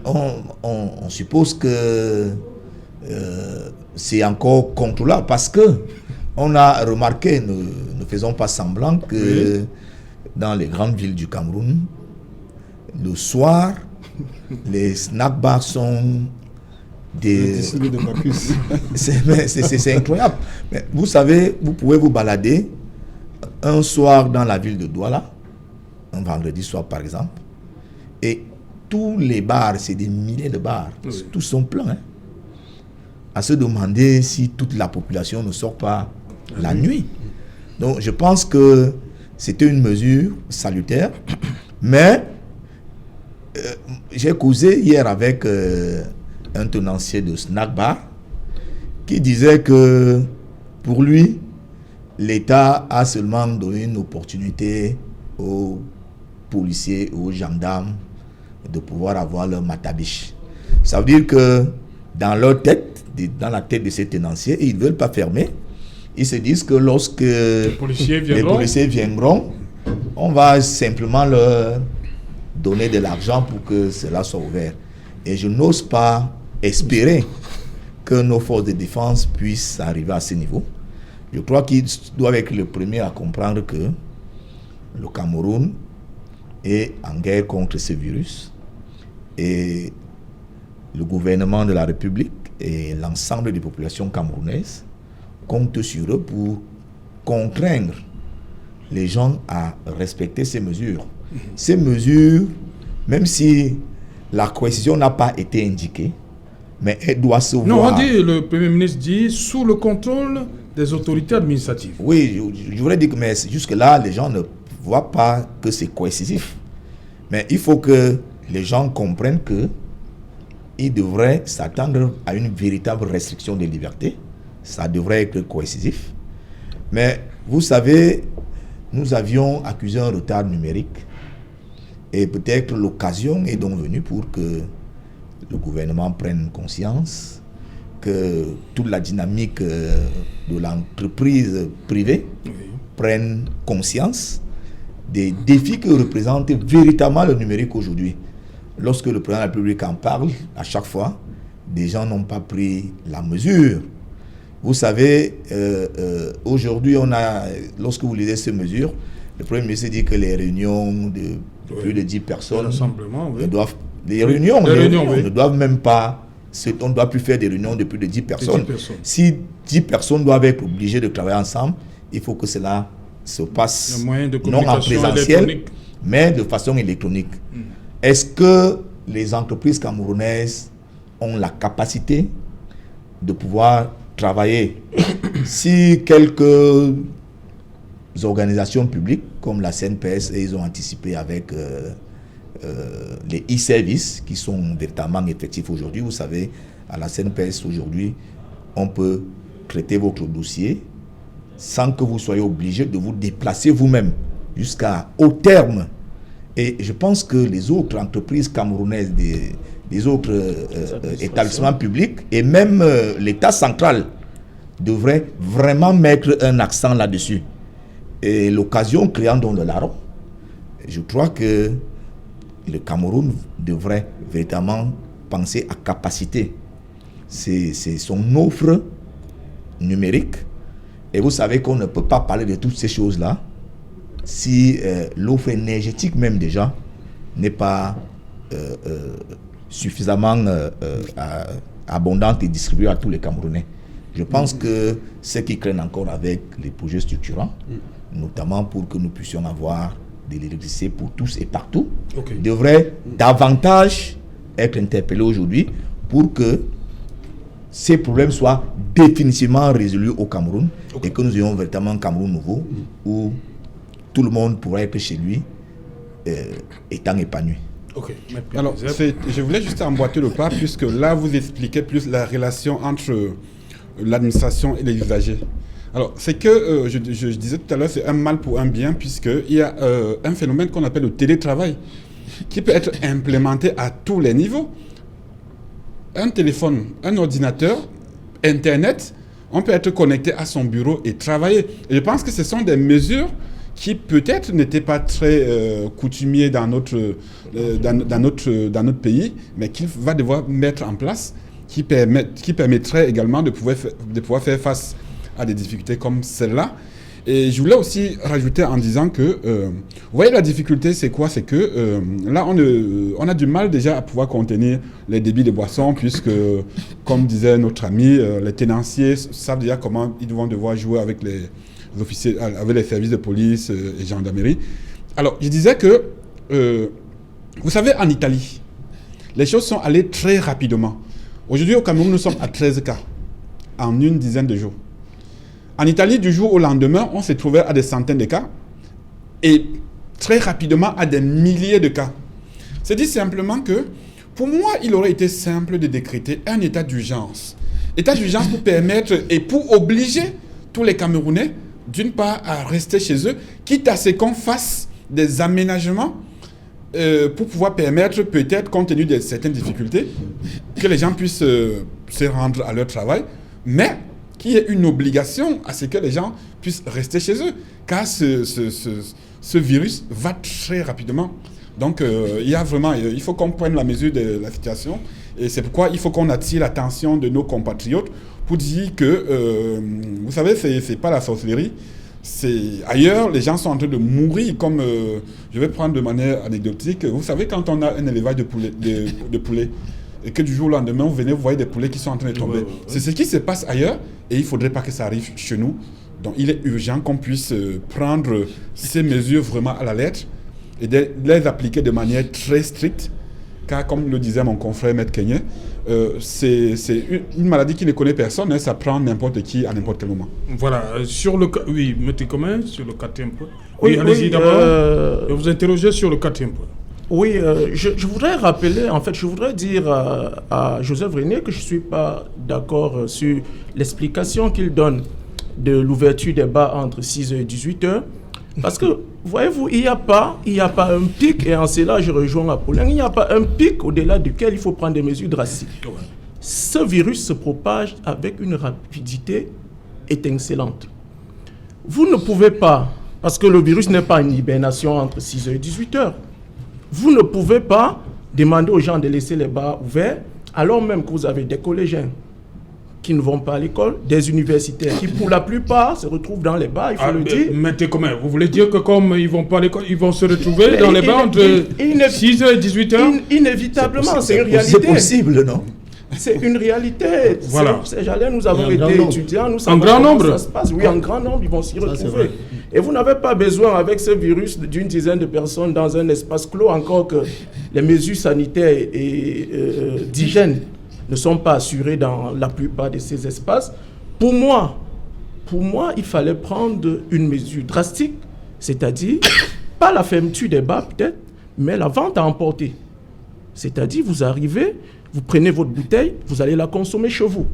Speaker 5: on suppose que c'est encore contrôlable parce que on a remarqué, ne faisons pas semblant que dans les grandes villes du Cameroun, le soir, les snack bars sont c'est incroyable. Mais vous savez, vous pouvez vous balader un soir dans la ville de Douala, un vendredi soir par exemple, et tous les bars, c'est des milliers de bars, tous sont pleins. Hein. À se demander si toute la population ne sort pas la nuit. Donc je pense que c'était une mesure salutaire, mais j'ai causé hier avec un tenancier de snack bar qui disait que pour lui, l'État a seulement donné une opportunité aux policiers, aux gendarmes de pouvoir avoir leur matabiche. Ça veut dire que dans leur tête, dans la tête de ces tenanciers, ils ne veulent pas fermer. Ils se disent que lorsque les policiers viendront, on va simplement leur donner de l'argent pour que cela soit ouvert. Et je n'ose pas espérer que nos forces de défense puissent arriver à ce niveau. Je crois qu'ils doivent être les premiers à comprendre que le Cameroun est en guerre contre ce virus et le gouvernement de la République et l'ensemble des populations camerounaises comptent sur eux pour contraindre les gens à respecter ces mesures. Ces mesures, même si la coercition n'a pas été indiquée, mais elle doit se voir...
Speaker 1: Non, on dit, le Premier ministre dit, sous le contrôle des autorités administratives.
Speaker 5: Oui, je voudrais dire que mais jusque-là, les gens ne voient pas que c'est coercitif. Mais il faut que les gens comprennent qu'ils devraient s'attendre à une véritable restriction des libertés. Ça devrait être coercitif. Mais vous savez, nous avions accusé un retard numérique. Et peut-être l'occasion est donc venue pour que le gouvernement prenne conscience que toute la dynamique de l'entreprise privée prenne conscience des défis que représente véritablement le numérique aujourd'hui. Lorsque le président de la République en parle, à chaque fois, des gens n'ont pas pris la mesure. Vous savez, aujourd'hui, lorsque vous lisez ces mesures, le Premier ministre dit que les réunions de plus de 10 personnes ne doivent... Les réunions ne doivent même pas... On ne doit plus faire des réunions de plus de 10 personnes. Si 10 personnes doivent être obligées de travailler ensemble, il faut que cela se passe non en présentiel, mais de façon électronique. Est-ce que les entreprises camerounaises ont la capacité de pouvoir travailler? Si quelques organisations publiques comme la CNPS, ils ont anticipé avec les e-services qui sont véritablement effectifs aujourd'hui. Vous savez, à la CNPS aujourd'hui, on peut traiter votre dossier sans que vous soyez obligé de vous déplacer vous-même jusqu'au terme. Et je pense que les autres entreprises camerounaises, des autres établissements publics et même l'État central devraient vraiment mettre un accent là-dessus. Et l'occasion créant donc de l'argent, je crois que le Cameroun devrait véritablement penser à capacité. C'est son offre numérique. Et vous savez qu'on ne peut pas parler de toutes ces choses-là si l'offre énergétique même déjà n'est pas suffisamment abondante et distribuée à tous les Camerounais. Je pense que ce qui craignent encore avec les projets structurants, notamment pour que nous puissions avoir de l'électricité pour tous et partout, devrait davantage être interpellé aujourd'hui pour que ces problèmes soient définitivement résolus au Cameroun et que nous ayons véritablement un Cameroun nouveau où tout le monde pourra être chez lui étant épanoui.
Speaker 1: Ok.
Speaker 2: Alors, je voulais juste emboîter le pas, puisque là, vous expliquez plus la relation entre l'administration et les usagers. Alors, c'est que, je disais tout à l'heure, c'est un mal pour un bien, puisqu'il y a un phénomène qu'on appelle le télétravail, qui peut être implémenté à tous les niveaux. Un téléphone, un ordinateur, Internet, on peut être connecté à son bureau et travailler. Et je pense que ce sont des mesures qui peut-être n'étaient pas très coutumiers dans notre pays, mais qu'il va devoir mettre en place, qui permettrait également de pouvoir faire face à des difficultés comme celle-là. Et je voulais aussi rajouter en disant que, vous voyez, la difficulté, c'est quoi? C'est que là, on a du mal déjà à pouvoir contenir les débits de boissons, puisque, comme disait notre ami, les tenanciers savent déjà comment ils vont devoir jouer avec les officiers, avec les services de police et gendarmerie. Alors, je disais que, vous savez, en Italie, les choses sont allées très rapidement. Aujourd'hui, au Cameroun, nous sommes à 13 cas en une dizaine de jours. En Italie, du jour au lendemain, on s'est trouvé à des centaines de cas et très rapidement à des milliers de cas. C'est dit simplement que, pour moi, il aurait été simple de décréter un état d'urgence. État d'urgence pour permettre et pour obliger tous les Camerounais, d'une part, à rester chez eux, quitte à ce qu'on fasse des aménagements pour pouvoir permettre, peut-être, compte tenu de certaines difficultés, que les gens puissent se rendre à leur travail, mais qu'il y ait une obligation à ce que les gens puissent rester chez eux, car ce virus va très rapidement. Donc, il faut qu'on prenne la mesure de la situation, et c'est pourquoi il faut qu'on attire l'attention de nos compatriotes pour dire que, vous savez, c'est pas la sorcellerie. Ailleurs, les gens sont en train de mourir, comme, je vais prendre de manière anecdotique, vous savez, quand on a un élevage de poulets, et que du jour au lendemain, vous voyez des poulets qui sont en train de tomber. Ouais. C'est ce qui se passe ailleurs, et il ne faudrait pas que ça arrive chez nous. Donc, il est urgent qu'on puisse prendre ces mesures vraiment à la lettre et de les appliquer de manière très stricte, car, comme le disait mon confrère Maître Kenyé, c'est une maladie qui ne connaît personne, hein, ça prend n'importe qui à n'importe quel moment.
Speaker 1: Voilà, sur le cas, oui, mettez comment sur le quatrième point. Oui, allez-y d'abord. Vous interrogez sur le quatrième point.
Speaker 3: Oui, je voudrais rappeler, en fait, je voudrais dire à Joseph René que je ne suis pas d'accord sur l'explication qu'il donne de l'ouverture des bars entre 6h et 18h. Parce que, voyez-vous, il n'y a pas un pic, et en cela, je rejoins Apollin, il n'y a pas un pic au-delà duquel il faut prendre des mesures drastiques. Ce virus se propage avec une rapidité étincelante. Vous ne pouvez pas, parce que le virus n'est pas une hibernation entre 6h et 18h, vous ne pouvez pas demander aux gens de laisser les bars ouverts, alors même que vous avez des collégiens qui ne vont pas à l'école, des universitaires qui, pour la plupart, se retrouvent dans les bars, il faut le dire.
Speaker 1: Mais comment? Vous voulez dire que comme ils ne vont pas à l'école, ils vont se retrouver dans les bars entre 6h et 18h?
Speaker 3: Inévitablement, c'est une réalité.
Speaker 5: C'est possible, non?
Speaker 3: C'est une réalité.
Speaker 1: Voilà.
Speaker 3: Nous avons été étudiants, nous savons comment ça se passe. Oui, en grand nombre, ils vont s'y retrouver. Et vous n'avez pas besoin, avec ce virus, d'une dizaine de personnes dans un espace clos, encore que les mesures sanitaires et d'hygiène ne sont pas assurées dans la plupart de ces espaces. Pour moi, il fallait prendre une mesure drastique, c'est-à-dire, pas la fermeture des bars peut-être, mais la vente à emporter. C'est-à-dire, vous arrivez, vous prenez votre bouteille, vous allez la consommer chez vous.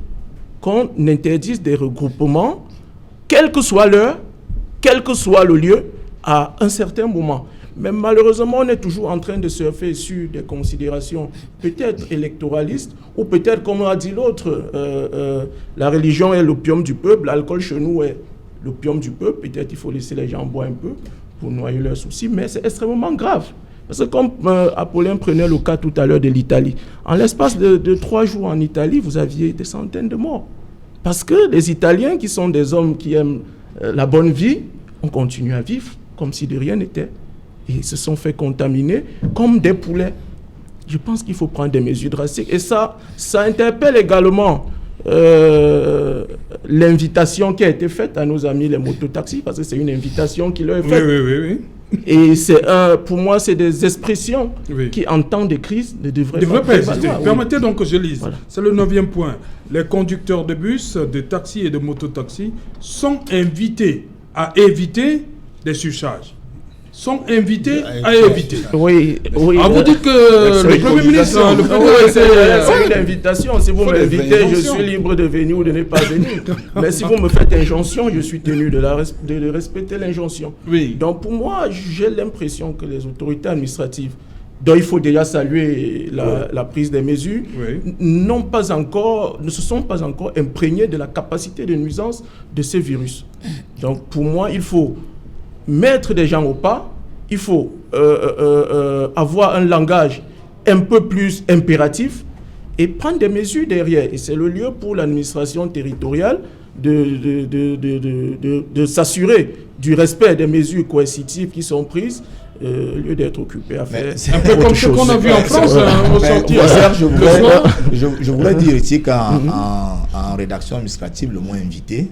Speaker 3: Qu'on interdise des regroupements, quelle que soit l'heure, quel que soit le lieu, à un certain moment. Mais malheureusement, on est toujours en train de surfer sur des considérations peut-être électoralistes, ou peut-être, comme a dit l'autre, la religion est l'opium du peuple, l'alcool chez nous est l'opium du peuple. Peut-être il faut laisser les gens boire un peu pour noyer leurs soucis, mais c'est extrêmement grave. Parce que comme Apollin prenait le cas tout à l'heure de l'Italie, en l'espace de 3 jours en Italie, vous aviez des centaines de morts. Parce que les Italiens, qui sont des hommes qui aiment la bonne vie, ont continué à vivre comme si de rien n'était. Et ils se sont fait contaminer comme des poulets. Je pense qu'il faut prendre des mesures drastiques. Et ça interpelle également l'invitation qui a été faite à nos amis les mototaxis, parce que c'est une invitation qui leur est faite.
Speaker 1: Oui.
Speaker 3: Et pour moi, c'est des expressions qui, en temps de crise, ne devraient pas
Speaker 1: exister. Permettez donc que je lise. Voilà. C'est le 9e point. Les conducteurs de bus, de taxis et de mototaxis sont invités à éviter des surcharges. sont invités à éviter.
Speaker 3: Oui.
Speaker 1: Vous dites que le Premier ministre...
Speaker 3: C'est une invitation. Si vous m'invitez, je suis libre de venir ou de ne pas venir. Mais si vous me faites injonction, je suis tenu de respecter l'injonction.
Speaker 1: Oui.
Speaker 3: Donc pour moi, j'ai l'impression que les autorités administratives, dont il faut déjà saluer la prise des mesures, ne se sont pas encore imprégnés de la capacité de nuisance de ces virus. Donc pour moi, il faut mettre des gens au pas, il faut avoir un langage un peu plus impératif et prendre des mesures derrière. Et c'est le lieu pour l'administration territoriale de s'assurer du respect des mesures coercitives qui sont prises, au lieu d'être occupé à faire
Speaker 1: un peu comme ce qu'on a vu en France au sortir.
Speaker 5: Je voudrais dire ici qu'en rédaction administrative, le mot invité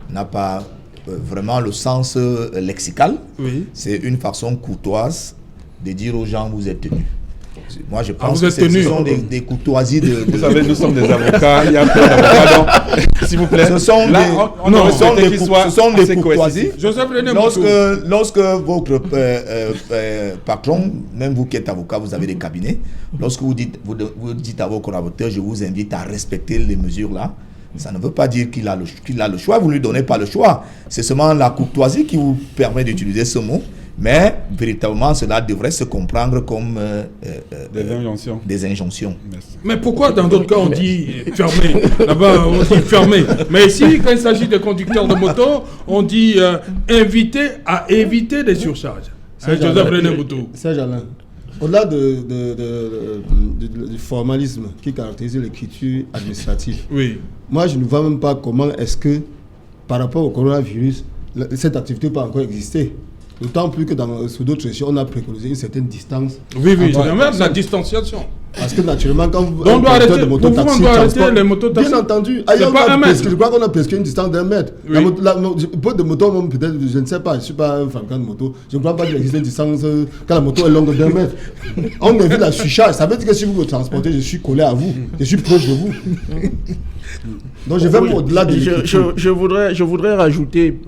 Speaker 5: n'a pas vraiment le sens lexical.
Speaker 1: Oui.
Speaker 5: C'est une façon courtoise de dire aux gens vous êtes tenus. Moi, je pense
Speaker 1: que
Speaker 5: ce sont des courtoisies de...
Speaker 2: Vous savez, nous sommes des avocats, il y a plein d'avocats, donc, s'il vous plaît.
Speaker 5: Ce sont des courtoisies. Lorsque votre patron, même vous qui êtes avocat, vous avez des cabinets, lorsque vous dites à vos collaborateurs, je vous invite à respecter les mesures là, ça ne veut pas dire qu'il a le choix, vous ne lui donnez pas le choix. C'est seulement la courtoisie qui vous permet d'utiliser ce mot. Mais véritablement, cela devrait se comprendre comme des injonctions.
Speaker 1: Mais pourquoi dans d'autres cas on dit fermé? Là-bas on dit fermé. Mais ici, quand il s'agit de conducteurs de moto, on dit invité à éviter des surcharges. Joseph René Boutou.
Speaker 4: Serge Alain, au-delà du formalisme qui caractérise l'écriture administrative, moi je ne vois même pas comment est-ce que, par rapport au coronavirus, cette activité peut encore exister. D'autant plus que sur d'autres régions, on a préconisé une certaine distance.
Speaker 1: Oui, même la distanciation.
Speaker 4: Parce que naturellement, quand vous
Speaker 1: on doit arrêter les mototaxis.
Speaker 4: Bien entendu, ailleurs, je crois qu'on a presque une distance d'1 mètre. Oui. Pour de moto, peut-être, je ne sais pas, je ne suis pas un fabricant de moto, je ne crois pas qu'il existe une distance quand la moto est longue d'1 mètre. On évite la surcharge. Ça veut dire que si vous me transportez, je suis collé à vous, je suis proche de vous. Donc je vais au-delà de
Speaker 3: je voudrais rajouter,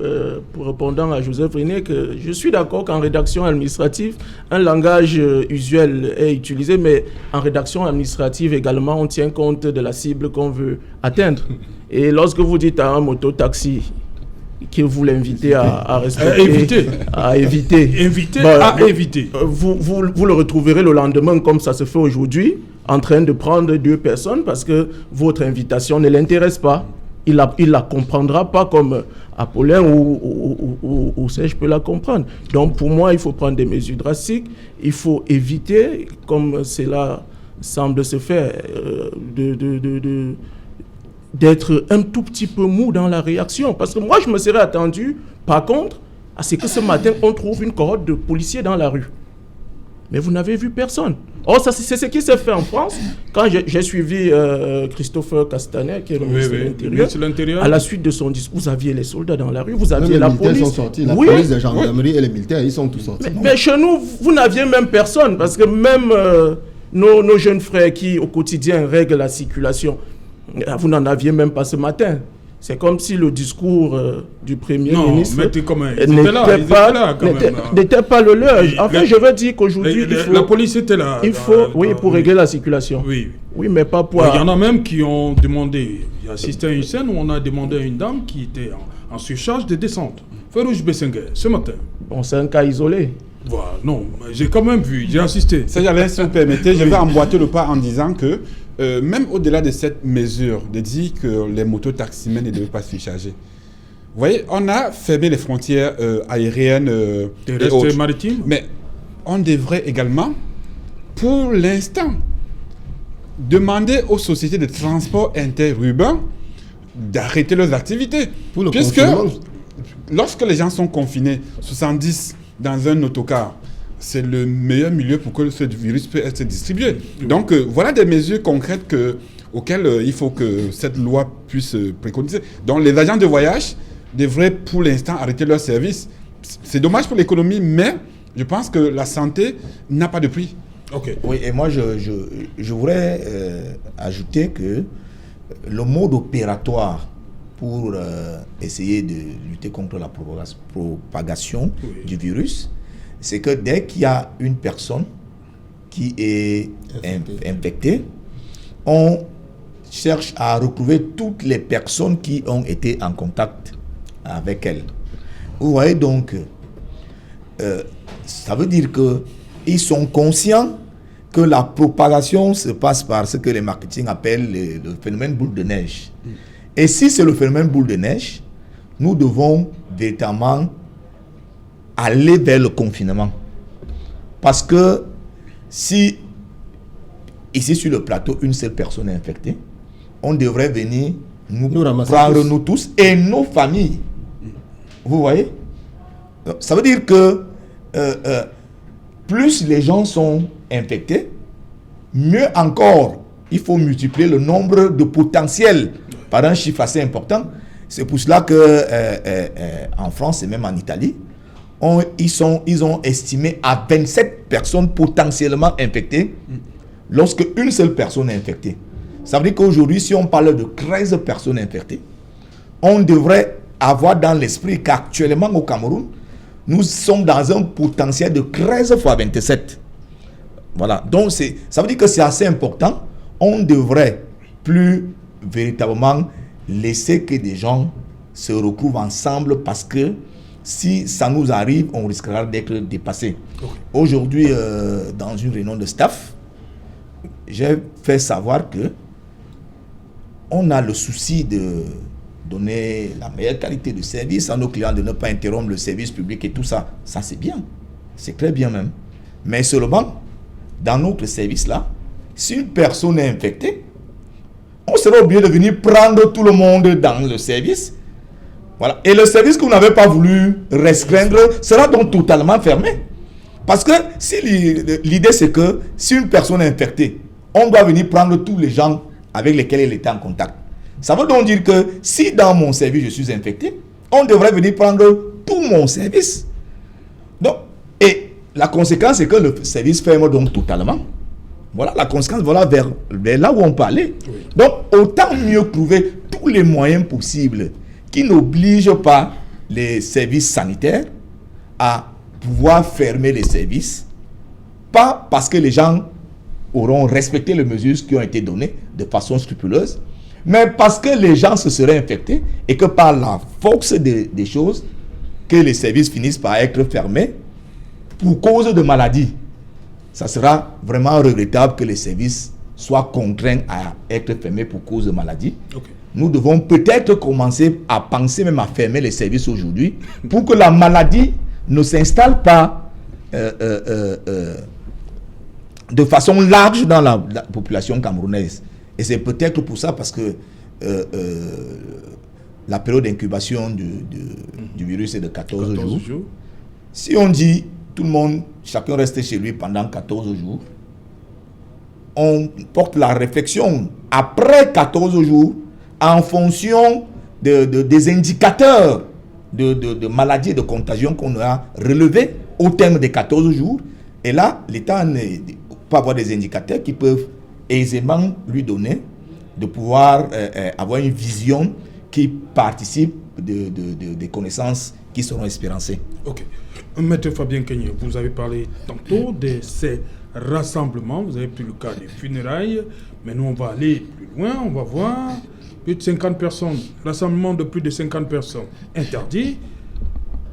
Speaker 3: pour répondant à Joseph René, que je suis d'accord qu'en rédaction administrative, un langage usuel est utilisé, mais en rédaction administrative également, on tient compte de la cible qu'on veut atteindre. Et lorsque vous dites à un mototaxi que vous l'invitez à respecter, à éviter, vous le retrouverez le lendemain, comme ça se fait aujourd'hui, en train de prendre 2 personnes parce que votre invitation ne l'intéresse pas. Il la comprendra pas comme Apollin ou Serge peut la comprendre. Donc pour moi, il faut prendre des mesures drastiques. Il faut éviter, comme cela semble se faire, d'être un tout petit peu mou dans la réaction. Parce que moi, je me serais attendu, par contre, à ce que ce matin, on trouve une cohorte de policiers dans la rue. Mais vous n'avez vu personne. Or, c'est ce qui s'est fait en France. Quand j'ai suivi Christopher Castaner, qui est le ministre de l'Intérieur, à la suite de son discours, vous aviez les soldats dans la rue, vous aviez la police.
Speaker 4: Sont sortis. La police, la gendarmerie et les militaires, ils sont tous sortis.
Speaker 3: Mais chez nous, vous n'aviez même personne, parce que même nos jeunes frères qui, au quotidien, règlent la circulation, vous n'en aviez même pas ce matin. C'est comme si le discours du Premier ministre n'était pas le leur. Enfin, je veux dire qu'aujourd'hui,
Speaker 1: la police était là.
Speaker 3: Il faut, pour régler la circulation. Oui, mais pas pour...
Speaker 1: Il y en a même qui ont demandé, il y a assisté à une scène où on a demandé à une dame qui était en surcharge de descente. Farouche Bessengue, ce matin.
Speaker 3: Bon, c'est un cas isolé.
Speaker 1: Voilà, non, j'ai quand même vu, j'ai assisté.
Speaker 2: Si vous permettez, je vais emboîter le pas en disant que même au-delà de cette mesure de dire que les mototaximens ne devaient pas se surcharger, vous voyez, on a fermé les frontières aériennes et autres.
Speaker 1: Maritimes.
Speaker 2: Mais on devrait également, pour l'instant, demander aux sociétés de transport interurbain d'arrêter leurs activités. Puisque lorsque les gens sont confinés, 70 dans un autocar, c'est le meilleur milieu pour que ce virus puisse être distribué. Donc, voilà des mesures concrètes auxquelles il faut que cette loi puisse préconiser. Donc, les agents de voyage devraient pour l'instant arrêter leur service. C'est dommage pour l'économie, mais je pense que la santé n'a pas de prix.
Speaker 5: Okay. Oui, et moi, je voudrais ajouter que le mode opératoire pour essayer de lutter contre la propagation du virus, c'est que dès qu'il y a une personne qui est infectée, on cherche à retrouver toutes les personnes qui ont été en contact avec elle. Vous voyez donc, ça veut dire qu'ils sont conscients que la propagation se passe par ce que les marketing appellent le phénomène boule de neige. Et si c'est le phénomène boule de neige, nous devons véritablement aller vers le confinement. Parce que si, ici sur le plateau, une seule personne est infectée, on devrait venir nous prendre nous tous et nos familles. Vous voyez? Ça veut dire que plus les gens sont infectés, mieux encore, il faut multiplier le nombre de potentiels par un chiffre assez important. C'est pour cela que en France et même en Italie, ils ont estimé à 27 personnes potentiellement infectées lorsque une seule personne est infectée. Ça veut dire qu'aujourd'hui, si on parle de 13 personnes infectées, on devrait avoir dans l'esprit qu'actuellement au Cameroun, nous sommes dans un potentiel de 13 fois 27. Voilà. Donc, ça veut dire que c'est assez important. On ne devrait plus véritablement laisser que des gens se retrouvent ensemble parce que si ça nous arrive, on risquera d'être dépassé. Aujourd'hui, dans une réunion de staff, j'ai fait savoir que on a le souci de donner la meilleure qualité de service à nos clients, de ne pas interrompre le service public et tout ça. Ça, c'est bien. C'est très bien même. Mais seulement, dans notre service-là, si une personne est infectée, on sera obligé de venir prendre tout le monde dans le service. Voilà. Et le service qu'on n'avait pas voulu restreindre sera donc totalement fermé. Parce que si l'idée c'est que si une personne est infectée, on doit venir prendre tous les gens avec lesquels elle était en contact. Ça veut donc dire que si dans mon service je suis infecté, on devrait venir prendre tout mon service. Donc, et la conséquence c'est que le service ferme donc totalement. Voilà la conséquence, voilà vers là où on peut aller. Oui. Donc, autant mieux trouver tous les moyens possibles qui n'obligent pas les services sanitaires à pouvoir fermer les services, pas parce que les gens auront respecté les mesures qui ont été données de façon scrupuleuse, mais parce que les gens se seraient infectés et que par la force des choses, que les services finissent par être fermés pour cause de maladie. Ça sera vraiment regrettable que les services soient contraints à être fermés pour cause de maladie. Okay. Nous devons peut-être commencer à penser même à fermer les services aujourd'hui pour que la maladie ne s'installe pas de façon large dans la population camerounaise. Et c'est peut-être pour ça parce que la période d'incubation du virus est de 14 jours. Si on dit tout le monde, chacun reste chez lui pendant 14 jours, on porte la réflexion après 14 jours en fonction des indicateurs de maladies et de contagion qu'on a relevés au terme des 14 jours. Et là, l'État peut avoir des indicateurs qui peuvent aisément lui donner de pouvoir avoir une vision qui participe des connaissances qui seront espérancées.
Speaker 1: Ok. Maître Fabien Kenyé, vous avez parlé tantôt de ces rassemblements, vous avez pris le cas des funérailles, mais nous on va aller plus loin, on va voir plus de 50 personnes, rassemblement de plus de 50 personnes interdit.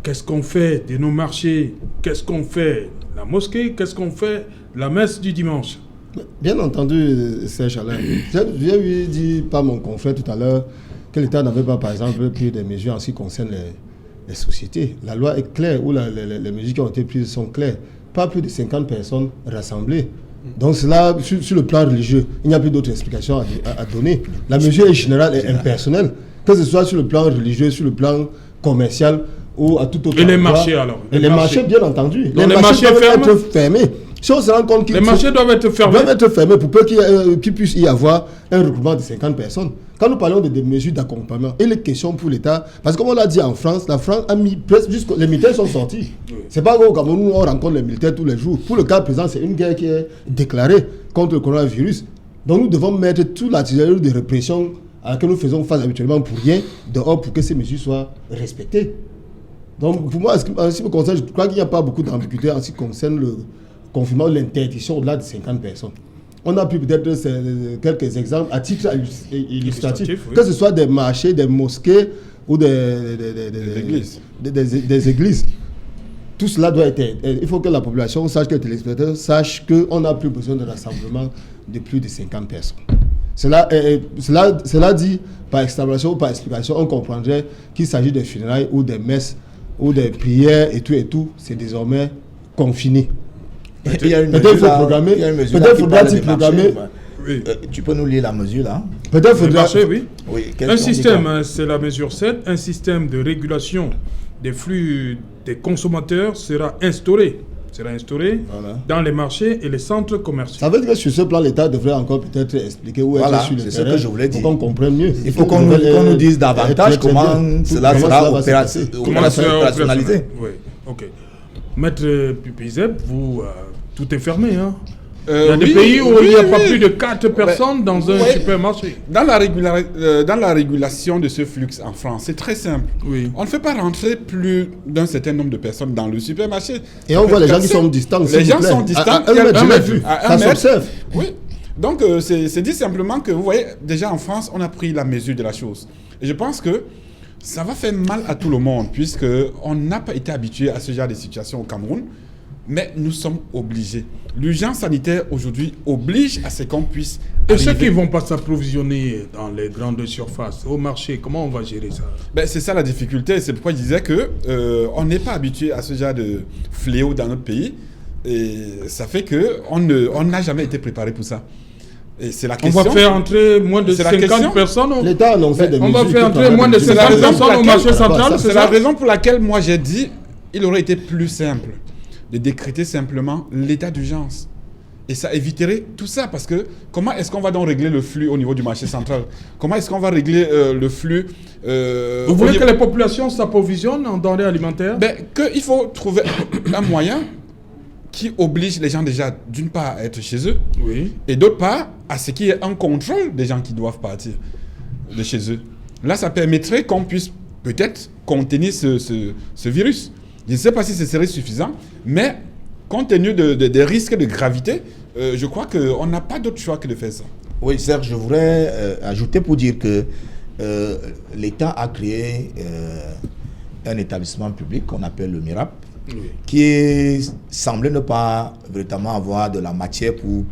Speaker 1: Qu'est-ce qu'on fait de nos marchés? Qu'est-ce qu'on fait la mosquée? Qu'est-ce qu'on fait la messe du dimanche?
Speaker 4: Bien entendu, Serge Alain. J'ai dit par mon confrère tout à l'heure que l'État n'avait pas, par exemple, pris des mesures en ce qui concerne les sociétés. La loi est claire, ou les mesures qui ont été prises sont claires. Pas plus de 50 personnes rassemblées. Donc cela, sur le plan religieux, il n'y a plus d'autres explications à donner. La mesure est générale et impersonnelle, que ce soit sur le plan religieux, sur le plan commercial ou à tout autre
Speaker 1: endroit. Et les marchés alors?
Speaker 4: Les marchés, bien entendu.
Speaker 1: Donc les marchés doivent
Speaker 4: être fermés. Si on se rend compte
Speaker 1: les marchés doivent être fermés.
Speaker 4: Doivent être fermés pour peu qu'il puisse y avoir un regroupement de 50 personnes. Quand nous parlons de mesures d'accompagnement, il est question pour l'État, parce que comme on l'a dit en France, la France a mis presque les militaires sont sortis. Oui. C'est pas qu'au Cameroun on rencontre les militaires tous les jours. Pour le cas présent, c'est une guerre qui est déclarée contre le coronavirus. Donc nous devons mettre toute l'artillerie de répression à laquelle nous faisons face habituellement pour rien dehors pour que ces mesures soient respectées. Donc, pour moi, en ce qui me concerne, je crois qu'il n'y a pas beaucoup d'ambiguïté en ce qui concerne le confinement de l'interdiction au-delà de 50 personnes. On a pu peut-être quelques exemples à titre illustratif,
Speaker 1: Oui.
Speaker 4: que ce soit des marchés, des mosquées ou des églises. Tout cela doit être. Il faut que la population sache, que les téléspectateurs sachent qu'on n'a plus besoin de rassemblement de plus de 50 personnes. Cela dit, par extrapolation ou par explication, on comprendrait qu'il s'agit de funérailles ou des messes ou des prières et tout, c'est désormais confiné.
Speaker 5: Il y a une
Speaker 4: Peut-être
Speaker 5: mesure là,
Speaker 4: programmer.
Speaker 5: il y a une mesure
Speaker 4: Peut-être
Speaker 5: là qui parle
Speaker 4: faudra-t-il
Speaker 5: des marchés.
Speaker 4: programmer.
Speaker 1: Oui.
Speaker 5: Tu peux nous lire la mesure là?
Speaker 4: Peut-être
Speaker 1: Le
Speaker 4: faudra.
Speaker 1: marché, oui.
Speaker 5: Oui.
Speaker 1: Un système, c'est la mesure 7, un système de régulation des flux des consommateurs sera instauré
Speaker 4: Voilà.
Speaker 1: dans les marchés et les centres commerciaux.
Speaker 4: Ça veut dire que sur ce plan, l'État devrait encore peut-être expliquer où
Speaker 5: Voilà,
Speaker 4: est sur le
Speaker 5: c'est ce
Speaker 4: terrain
Speaker 5: que je voulais dire.
Speaker 4: pour qu'on comprenne mieux.
Speaker 5: Il faut qu'on nous dise davantage comment cela sera
Speaker 4: va se passer.
Speaker 5: opérationnalisé.
Speaker 1: Oui, ok. Maître Pupizep, vous, tout est fermé, hein? Il y a des
Speaker 2: Oui,
Speaker 1: pays où
Speaker 2: oui,
Speaker 1: il n'y a
Speaker 2: oui.
Speaker 1: pas plus de 4 personnes dans un
Speaker 2: ouais.
Speaker 1: supermarché.
Speaker 2: Dans la régulation de ce flux en France, c'est très simple.
Speaker 1: Oui.
Speaker 2: On ne fait pas rentrer plus d'un certain nombre de personnes dans le supermarché.
Speaker 4: Et on voit les gens qui sont distants.
Speaker 2: Les gens sont distants.
Speaker 4: À 1 mètre,
Speaker 2: À
Speaker 4: je
Speaker 2: un
Speaker 4: l'ai
Speaker 2: mètre,
Speaker 4: vu.
Speaker 2: à un
Speaker 4: Ça
Speaker 2: mètre.
Speaker 4: s'observe.
Speaker 2: Oui. Donc, c'est dit simplement que, vous voyez, déjà en France, on a pris la mesure de la chose. Et je pense que ça va faire mal à tout le monde, puisqu'on n'a pas été habitué à ce genre de situation au Cameroun. Mais nous sommes obligés. L'urgence sanitaire aujourd'hui oblige à ce qu'on puisse.
Speaker 1: Et ceux
Speaker 2: arriver.
Speaker 1: qui ne vont pas s'approvisionner dans les grandes surfaces, au marché, comment on va gérer ça?
Speaker 2: Ben, c'est ça la difficulté. C'est pourquoi je disais que on n'est pas habitué à ce genre de fléau dans notre pays. Et ça fait qu'on n'a jamais été préparé pour ça. Et c'est la
Speaker 1: On
Speaker 2: question.
Speaker 1: va faire entrer moins de
Speaker 2: C'est la
Speaker 1: 50
Speaker 2: question.
Speaker 1: personnes
Speaker 4: L'État a annoncé des
Speaker 1: On
Speaker 4: mesures.
Speaker 1: va faire
Speaker 4: qui
Speaker 1: entrer
Speaker 4: permettent
Speaker 1: moins de
Speaker 4: de-
Speaker 1: 50
Speaker 2: raison pour
Speaker 1: personnes au
Speaker 2: laquelle-
Speaker 1: marché central,
Speaker 2: C'est
Speaker 1: c'est
Speaker 2: la
Speaker 1: ça?
Speaker 2: raison pour laquelle moi j'ai dit il aurait été plus simple de décréter simplement l'état d'urgence. Et ça éviterait tout ça, parce que comment est-ce qu'on va donc régler le flux au niveau du marché central? Comment est-ce qu'on va régler le flux
Speaker 1: Vous voulez que les populations s'approvisionnent en denrées alimentaires?
Speaker 2: Ben, qu'il faut trouver un moyen qui oblige les gens déjà, d'une part, à être chez eux,
Speaker 1: Oui.
Speaker 2: et d'autre part, à ce qu'il y ait un contrôle des gens qui doivent partir de chez eux. Là, ça permettrait qu'on puisse peut-être contenir ce virus. Je ne sais pas si ce serait suffisant, mais compte tenu des risques de gravité, je crois qu'on n'a pas d'autre choix que de faire ça.
Speaker 5: Oui, Serge, je voudrais ajouter pour dire que l'État a créé un établissement public qu'on appelle le MIRAP, qui semblait ne pas véritablement avoir de la matière pour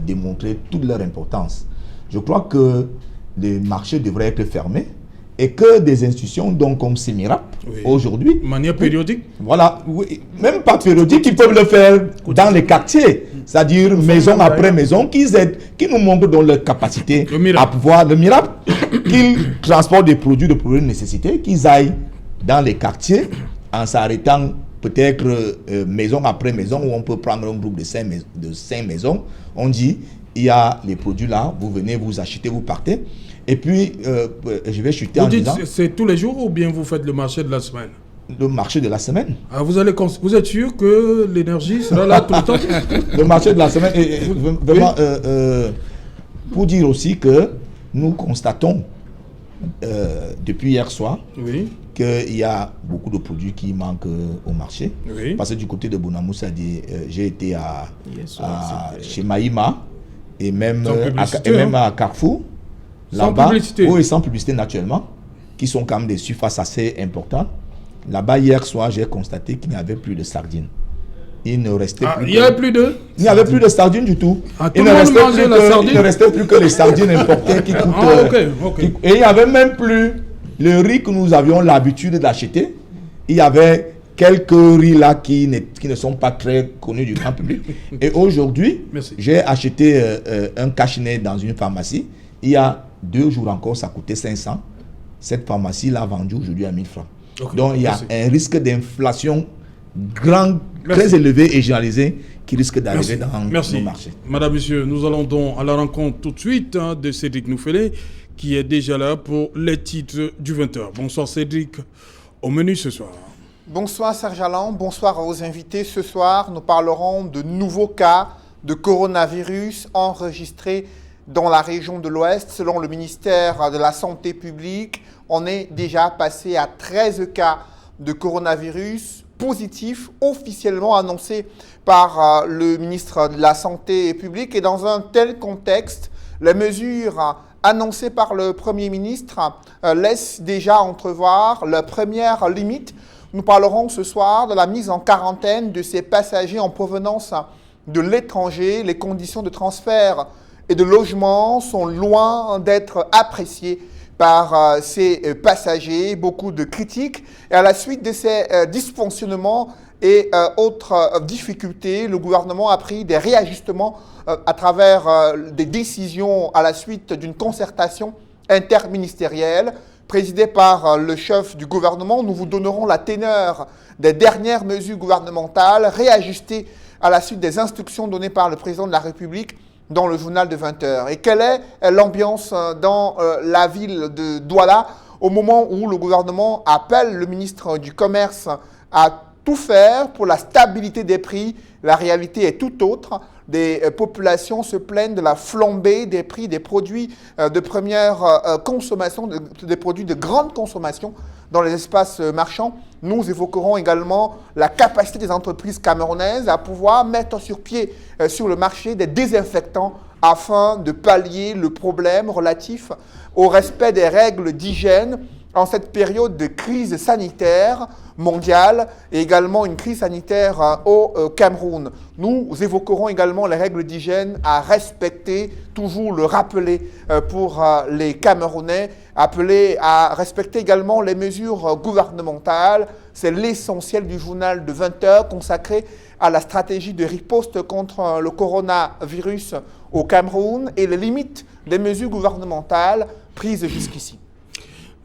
Speaker 5: démontrer toute leur importance. Je crois que les marchés devraient être fermés et que des institutions donc comme CEMIRAP, aujourd'hui...
Speaker 1: De manière périodique?
Speaker 5: Voilà, oui, même pas périodique, ils peuvent le faire dans les quartiers, c'est-à-dire maison après maison, qui nous montrent dans leur capacité à pouvoir, le miracle, qu'ils transportent des produits de première nécessité, qu'ils aillent dans les quartiers en s'arrêtant peut-être maison après maison, où on peut prendre un groupe de 5 maisons. On dit, il y a les produits là, vous venez, vous achetez, vous partez. Et puis, je vais chuter en disant...
Speaker 1: Vous dites c'est tous les jours ou bien vous faites le marché de la semaine?
Speaker 5: Le marché de la semaine.
Speaker 1: Ah, vous êtes sûr que l'énergie sera là tout le temps?
Speaker 5: Le marché de la semaine. Et vraiment, pour dire aussi que nous constatons depuis hier soir qu'il y a beaucoup de produits qui manquent au marché.
Speaker 1: Oui.
Speaker 5: Parce que du côté de Bonamoussa, j'ai été chez Maïma et même à Carrefour. Là-bas, oui, sans publicité naturellement, qui sont quand même des surfaces assez importantes. Là-bas, hier soir, j'ai constaté qu'il n'y avait plus de sardines. Il ne restait plus.
Speaker 1: Il n'y avait plus de?
Speaker 5: Il n'y avait plus de sardines du tout.
Speaker 1: Il ne
Speaker 5: restait plus que les sardines importées qui coûtent. Et il n'y avait même plus le riz que nous avions l'habitude d'acheter. Il y avait quelques riz là qui ne sont pas très connus du grand public. Et aujourd'hui, j'ai acheté un cache-nez dans une pharmacie. Il y a 2 jours encore, ça coûtait 500. Cette pharmacie l'a vendu aujourd'hui à 1000 francs. Donc il y a un risque d'inflation très élevé et généralisé qui risque d'arriver dans nos marchés.
Speaker 1: Madame, Monsieur, nous allons donc à la rencontre tout de suite de Cédric Noufélé, qui est déjà là pour les titres du 20h. Bonsoir Cédric, au menu ce soir.
Speaker 6: Bonsoir Serge Alain, bonsoir aux invités. Ce soir, nous parlerons de nouveaux cas de coronavirus enregistrés dans la région de l'Ouest. Selon le ministère de la Santé publique, on est déjà passé à 13 cas de coronavirus positif officiellement annoncé par le ministre de la Santé publique. Et dans un tel contexte, les mesures annoncées par le Premier ministre laissent déjà entrevoir la première limite. Nous parlerons ce soir de la mise en quarantaine de ces passagers en provenance de l'étranger. Les conditions de transfert et de logement sont loin d'être appréciées par ces passagers. Beaucoup de critiques. Et à la suite de ces dysfonctionnements et autres difficultés, le gouvernement a pris des réajustements à travers des décisions à la suite d'une concertation interministérielle présidée par le chef du gouvernement. Nous vous donnerons la teneur des dernières mesures gouvernementales réajustées à la suite des instructions données par le président de la République dans le journal de 20h. Et quelle est l'ambiance dans la ville de Douala au moment où le gouvernement appelle le ministre du Commerce à tout faire pour la stabilité des prix? La réalité est tout autre. Des populations se plaignent de la flambée des prix des produits de première consommation, des produits de grande consommation dans les espaces marchands. Nous évoquerons également la capacité des entreprises camerounaises à pouvoir mettre sur pied sur le marché des désinfectants afin de pallier le problème relatif au respect des règles d'hygiène en cette période de crise sanitaire mondiale et également une crise sanitaire au Cameroun. Nous évoquerons également les règles d'hygiène à respecter, toujours le rappeler pour les Camerounais, appeler à respecter également les mesures gouvernementales. C'est l'essentiel du journal de 20h consacré à la stratégie de riposte contre le coronavirus au Cameroun et les limites des mesures gouvernementales prises jusqu'ici.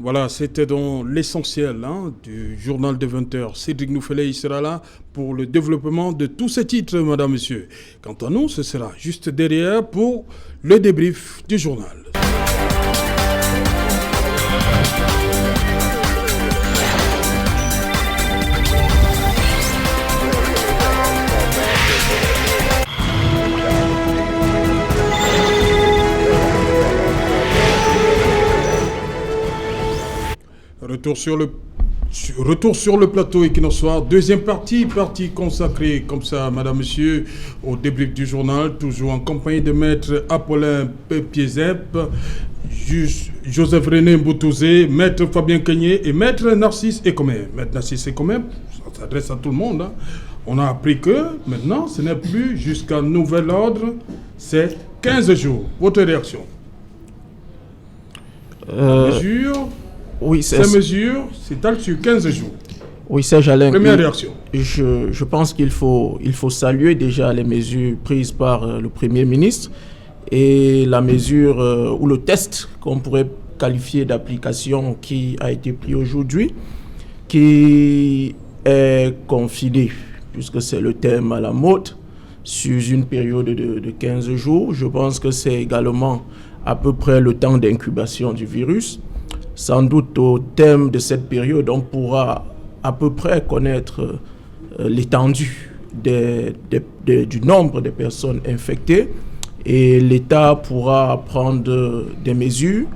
Speaker 1: Voilà, c'était donc l'essentiel du journal de 20h. Cédric Noufelet sera là pour le développement de tous ces titres, madame, monsieur. Quant à nous, ce sera juste derrière pour le débrief du journal. Retour sur le plateau Equinox Soir, deuxième partie consacrée comme ça, madame, monsieur, au débrief du journal, toujours en compagnie de maître Apollin Piezep, Joseph René Mboutouzé, maître Fabien Kenyé et maître Narcisse Ekomé. Maître Narcisse Ekomé, ça s'adresse à tout le monde. On a appris que maintenant, ce n'est plus jusqu'à nouvel ordre, c'est 15 jours. Votre réaction?
Speaker 3: Oui,
Speaker 1: ces mesures s'étalent sur 15 jours.
Speaker 3: Oui, Serge Alain.
Speaker 1: Première réaction.
Speaker 3: Je pense qu'il faut saluer déjà les mesures prises par le Premier ministre et la mesure ou le test qu'on pourrait qualifier d'application qui a été pris aujourd'hui, qui est confiné, puisque c'est le terme à la mode, sur une période de 15 jours. Je pense que c'est également à peu près le temps d'incubation du virus. Sans doute, au terme de cette période, on pourra à peu près connaître l'étendue du nombre de personnes infectées et l'État pourra prendre des mesures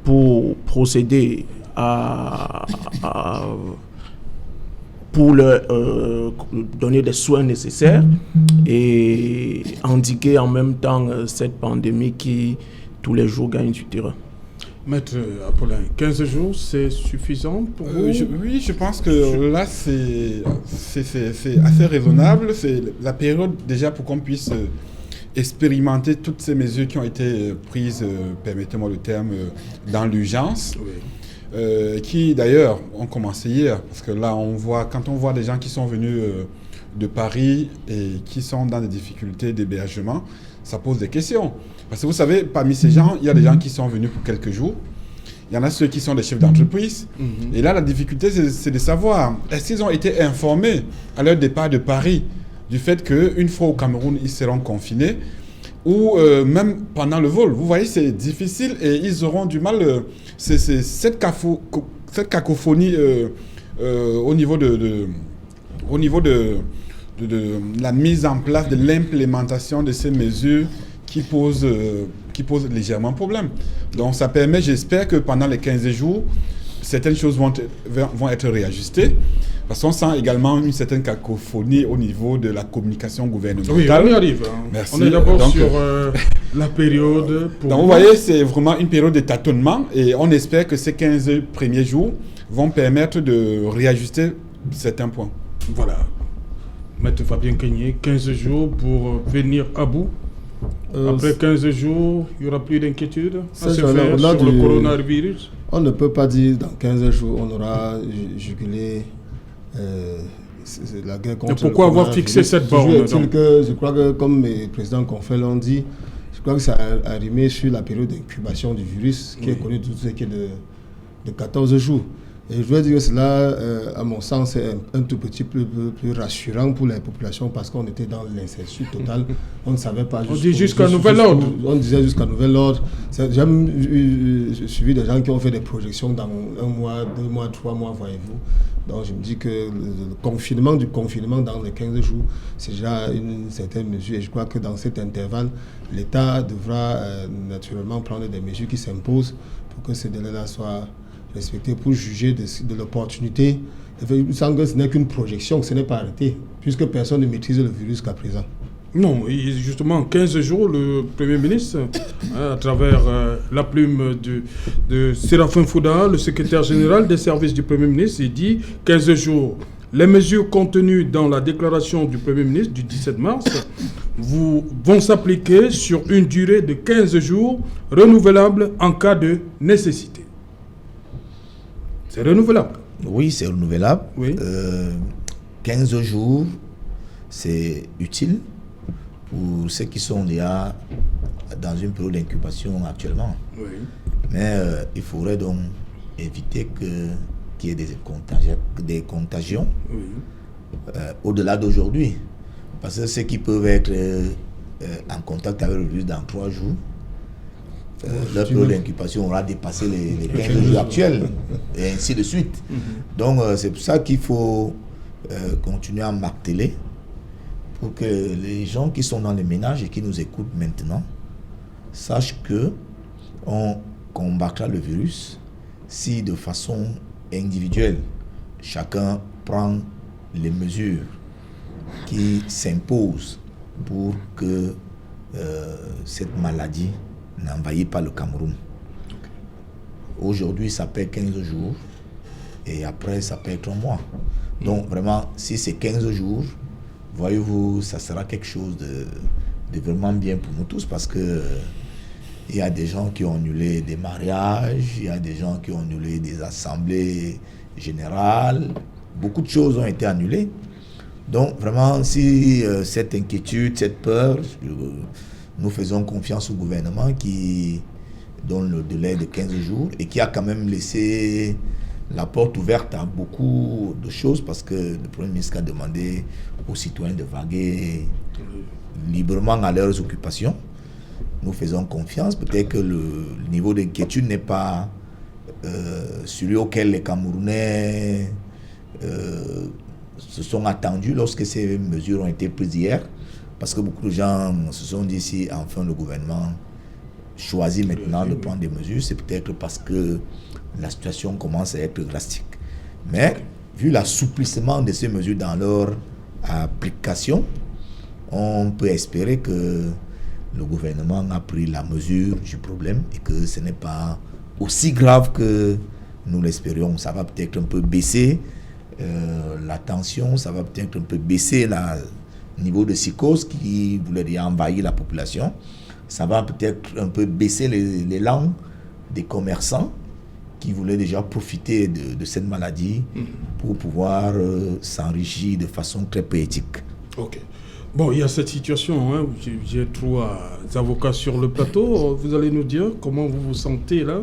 Speaker 3: pour procéder pour leur donner des soins nécessaires et endiguer en même temps cette pandémie qui, tous les jours, gagne du terrain.
Speaker 1: Maître Apollin, 15 jours, c'est suffisant pour vous?
Speaker 2: Oui, je pense que là, c'est assez raisonnable. C'est la période déjà pour qu'on puisse expérimenter toutes ces mesures qui ont été prises, permettez-moi le terme, dans l'urgence. Oui. Qui d'ailleurs ont commencé hier. Parce que là, quand on voit des gens qui sont venus de Paris et qui sont dans des difficultés d'hébergement, ça pose des questions. Parce que vous savez, parmi ces gens, il y a des gens qui sont venus pour quelques jours. Il y en a ceux qui sont des chefs d'entreprise. Et là, la difficulté, c'est de savoir, est-ce qu'ils ont été informés à leur départ de Paris du fait qu'une fois au Cameroun, ils seront confinés ou même pendant le vol. Vous voyez, c'est difficile et ils auront du mal. Cette cacophonie au niveau de la mise en place, de l'implémentation de ces mesures qui pose légèrement problème. Donc ça permet, j'espère que pendant les 15 jours, certaines choses vont être réajustées. Parce qu'on sent également une certaine cacophonie au niveau de la communication gouvernementale.
Speaker 1: Oui, on y arrive.
Speaker 2: Merci.
Speaker 1: On est d'abord sur la période.
Speaker 2: Donc vous voyez, c'est vraiment une période de tâtonnement et on espère que ces 15 premiers jours vont permettre de réajuster certains points.
Speaker 1: Voilà. Maître Fabien Kenyé, 15 jours pour venir à bout. Après 15 jours, il n'y aura plus d'inquiétude à se faire sur le coronavirus.
Speaker 4: On ne peut pas dire dans 15 jours on aura jugulé la guerre contre
Speaker 1: pourquoi avoir fixé cette borne?
Speaker 4: Je crois que, comme mes présidents Confé l'ont dit, je crois que ça a arrimé sur la période d'incubation du virus qui est connue tout ce qui est de 14 jours. Et je dois dire que cela, à mon sens, est un tout petit peu plus rassurant pour les populations parce qu'on était dans l'incertitude totale. On ne savait pas.
Speaker 1: On dit jusqu'à nouvel ordre.
Speaker 4: On disait jusqu'à nouvel ordre. J'ai suivi des gens qui ont fait des projections dans 1 mois, 2 mois, 3 mois, voyez-vous. Donc je me dis que le confinement du confinement dans les 15 jours, c'est déjà une certaine mesure. Et je crois que dans cet intervalle, l'État devra naturellement prendre des mesures qui s'imposent pour que ces délais-là soient respectés, pour juger de l'opportunité. Il semble que ce n'est qu'une projection, que ce n'est pas arrêté, puisque personne ne maîtrise le virus jusqu'à présent.
Speaker 1: Non, justement, 15 jours, le Premier ministre, à travers la plume de Séraphin Fouda, le secrétaire général des services du Premier ministre, il dit 15 jours. Les mesures contenues dans la déclaration du Premier ministre du 17 mars vont s'appliquer sur une durée de 15 jours, renouvelable en cas de nécessité. C'est renouvelable.
Speaker 5: Oui, c'est renouvelable.
Speaker 1: Oui.
Speaker 5: 15 jours, c'est utile pour ceux qui sont déjà dans une période d'incubation actuellement.
Speaker 1: Oui.
Speaker 5: Mais il faudrait donc éviter qu'il y ait des contagions au-delà d'aujourd'hui. Parce que ceux qui peuvent être en contact avec le virus dans 3 jours, leur période d'incubation aura dépassé les 15 jours actuels, et ainsi de suite. Donc c'est pour ça qu'il faut continuer à marteler pour que les gens qui sont dans les ménages et qui nous écoutent maintenant sachent que on combattra le virus si de façon individuelle chacun prend les mesures qui s'imposent pour que cette maladie n'envahit pas le Cameroun. Aujourd'hui, ça fait 15 jours et après, ça fait 3 mois. Donc, vraiment, si c'est 15 jours, voyez-vous, ça sera quelque chose de vraiment bien pour nous tous parce que il y a des gens qui ont annulé des mariages, il y a des gens qui ont annulé des assemblées générales. Beaucoup de choses ont été annulées. Donc, vraiment, si cette inquiétude, cette peur, nous faisons confiance au gouvernement qui donne le délai de 15 jours et qui a quand même laissé la porte ouverte à beaucoup de choses parce que le Premier ministre a demandé aux citoyens de vaguer librement à leurs occupations. Nous faisons confiance. Peut-être que le niveau d'inquiétude n'est pas celui auquel les Camerounais se sont attendus lorsque ces mesures ont été prises hier. Parce que beaucoup de gens se sont dit si enfin le gouvernement choisit maintenant de prendre des mesures, c'est peut-être parce que la situation commence à être drastique. Mais vu l'assouplissement de ces mesures dans leur application, on peut espérer que le gouvernement a pris la mesure du problème et que ce n'est pas aussi grave que nous l'espérions. Ça va peut-être un peu baisser la tension, ça va peut-être un peu baisser le niveau de psychose qui voulait dire envahir la population. Ça va peut-être un peu baisser l'élan des commerçants qui voulaient déjà profiter de cette maladie pour pouvoir s'enrichir de façon très poétique.
Speaker 1: Ok. Bon, il y a cette situation, hein, j'ai 3 avocats sur le plateau. Vous allez nous dire comment vous vous sentez là.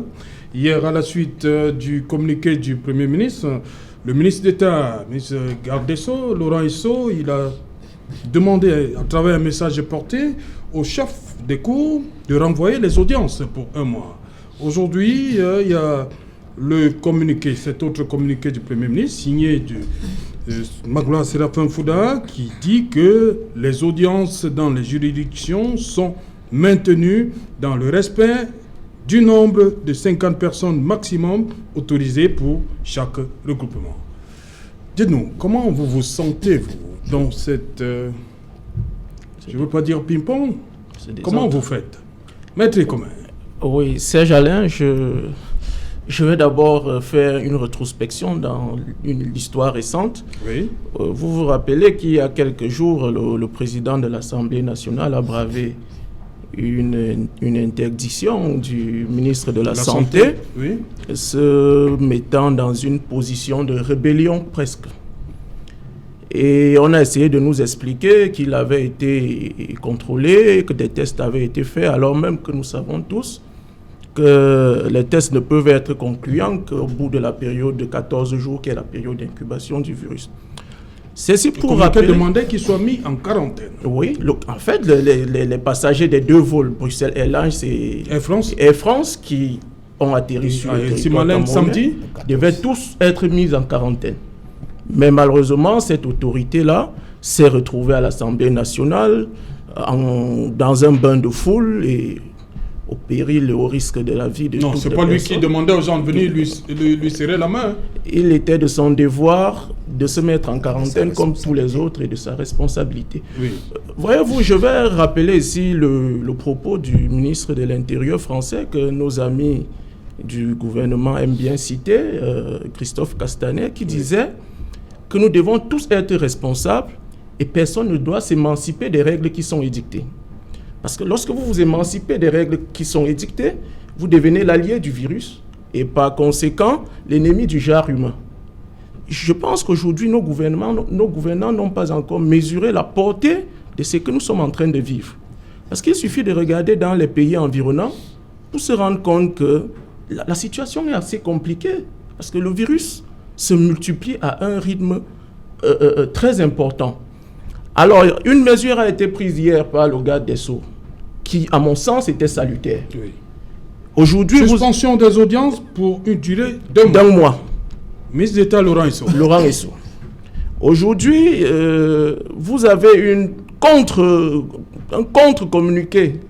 Speaker 1: Hier, à la suite du communiqué du Premier ministre, le ministre d'État, le ministre garde des Sceaux, Laurent Esso, il a demandé, à travers un message porté, au chef des cours de renvoyer les audiences pour 1 mois. Aujourd'hui, il y a le communiqué, cet autre communiqué du Premier ministre, signé de Magloire Séraphin Fouda, qui dit que les audiences dans les juridictions sont maintenues dans le respect du nombre de 50 personnes maximum autorisées pour chaque regroupement. Dites-nous, comment vous vous sentez, vous, dans cette... je ne veux pas dire ping-pong. Comment vous faites? Maître Commun.
Speaker 3: Oui, Serge Alain, je vais d'abord faire une rétrospection dans l'histoire récente.
Speaker 1: Oui.
Speaker 3: Vous vous rappelez qu'il y a quelques jours, le président de l'Assemblée nationale a bravé une interdiction du ministre de la Santé,
Speaker 1: oui,
Speaker 3: se mettant dans une position de rébellion presque. Et on a essayé de nous expliquer qu'il avait été contrôlé, que des tests avaient été faits, alors même que nous savons tous que les tests ne peuvent être concluants qu'au bout de la période de 14 jours, qui est la période d'incubation du virus. C'est pour rappeler...
Speaker 1: demandait qu'il soit mis en quarantaine.
Speaker 3: Oui, en fait, les passagers des deux vols Bruxelles Airlines et Air France qui ont atterri sur le territoire camerounais
Speaker 1: samedi
Speaker 3: devaient tous être mis en quarantaine. Mais malheureusement, cette autorité-là s'est retrouvée à l'Assemblée nationale dans un bain de foule et au péril et au risque de la vie de toutes les personnes. Non,
Speaker 1: c'est pas lui qui demandait aux gens de venir lui serrer la main.
Speaker 3: Il était de son devoir de se mettre en quarantaine comme tous les autres et de sa responsabilité.
Speaker 1: Oui.
Speaker 3: Voyez-vous, je vais rappeler ici le propos du ministre de l'Intérieur français que nos amis du gouvernement aiment bien citer, Christophe Castaner, qui disait que nous devons tous être responsables et personne ne doit s'émanciper des règles qui sont édictées. Parce que lorsque vous vous émancipez des règles qui sont édictées, vous devenez l'allié du virus et par conséquent l'ennemi du genre humain. Je pense qu'aujourd'hui, nos gouvernants n'ont pas encore mesuré la portée de ce que nous sommes en train de vivre. Parce qu'il suffit de regarder dans les pays environnants pour se rendre compte que la situation est assez compliquée. Parce que le virus se multiplie à un rythme très important. Alors, une mesure a été prise hier par le garde des Sceaux, qui, à mon sens, était salutaire.
Speaker 1: Oui.
Speaker 3: Aujourd'hui,
Speaker 1: suspension des audiences pour une durée
Speaker 3: d'un mois.
Speaker 1: Ministre d'État Laurent Esso.
Speaker 3: Laurent Esso. Aujourd'hui, vous avez un contre-communiqué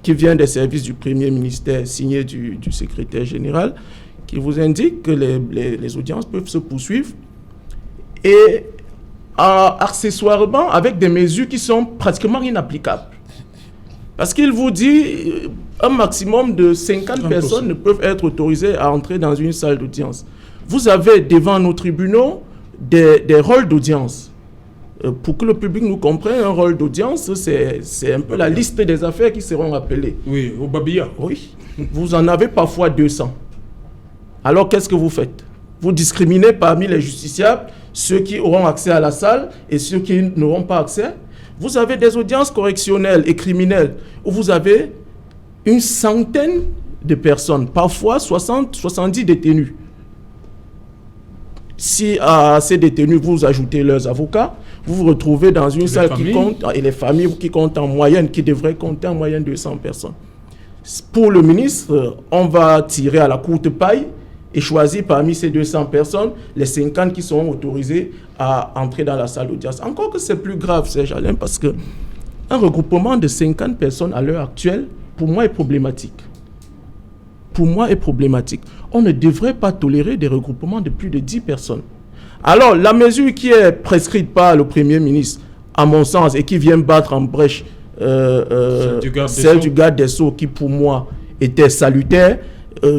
Speaker 3: qui vient des services du Premier ministère, signé du secrétaire général, qui vous indique que les audiences peuvent se poursuivre et accessoirement avec des mesures qui sont pratiquement inapplicables. Parce qu'il vous dit un maximum de 50 personnes ne peuvent être autorisées à entrer dans une salle d'audience. Vous avez devant nos tribunaux des rôles d'audience. Pour que le public nous comprenne, un rôle d'audience, c'est un peu la liste des affaires qui seront appelées.
Speaker 1: Oui, au Babilla.
Speaker 3: Oui, vous en avez parfois 200. Alors qu'est-ce que vous faites? Vous discriminez parmi les justiciables ceux qui auront accès à la salle et ceux qui n'auront pas accès. Vous avez des audiences correctionnelles et criminelles où vous avez une centaine de personnes, parfois 60, 70 détenus. Si à ces détenus, vous ajoutez leurs avocats, vous vous retrouvez dans une salle qui compte, et les familles qui comptent en moyenne, qui devraient compter en moyenne 200 personnes. Pour le ministre, on va tirer à la courte paille et choisir parmi ces 200 personnes les 50 qui seront autorisés à entrer dans la salle d'audience. Encore que c'est plus grave, Serge Alain, parce qu'un regroupement de 50 personnes à l'heure actuelle, pour moi, est problématique. Pour moi, est problématique. On ne devrait pas tolérer des regroupements de plus de 10 personnes. Alors, la mesure qui est prescrite par le Premier ministre, à mon sens, et qui vient battre en brèche celle du garde des Sceaux, qui pour moi était salutaire,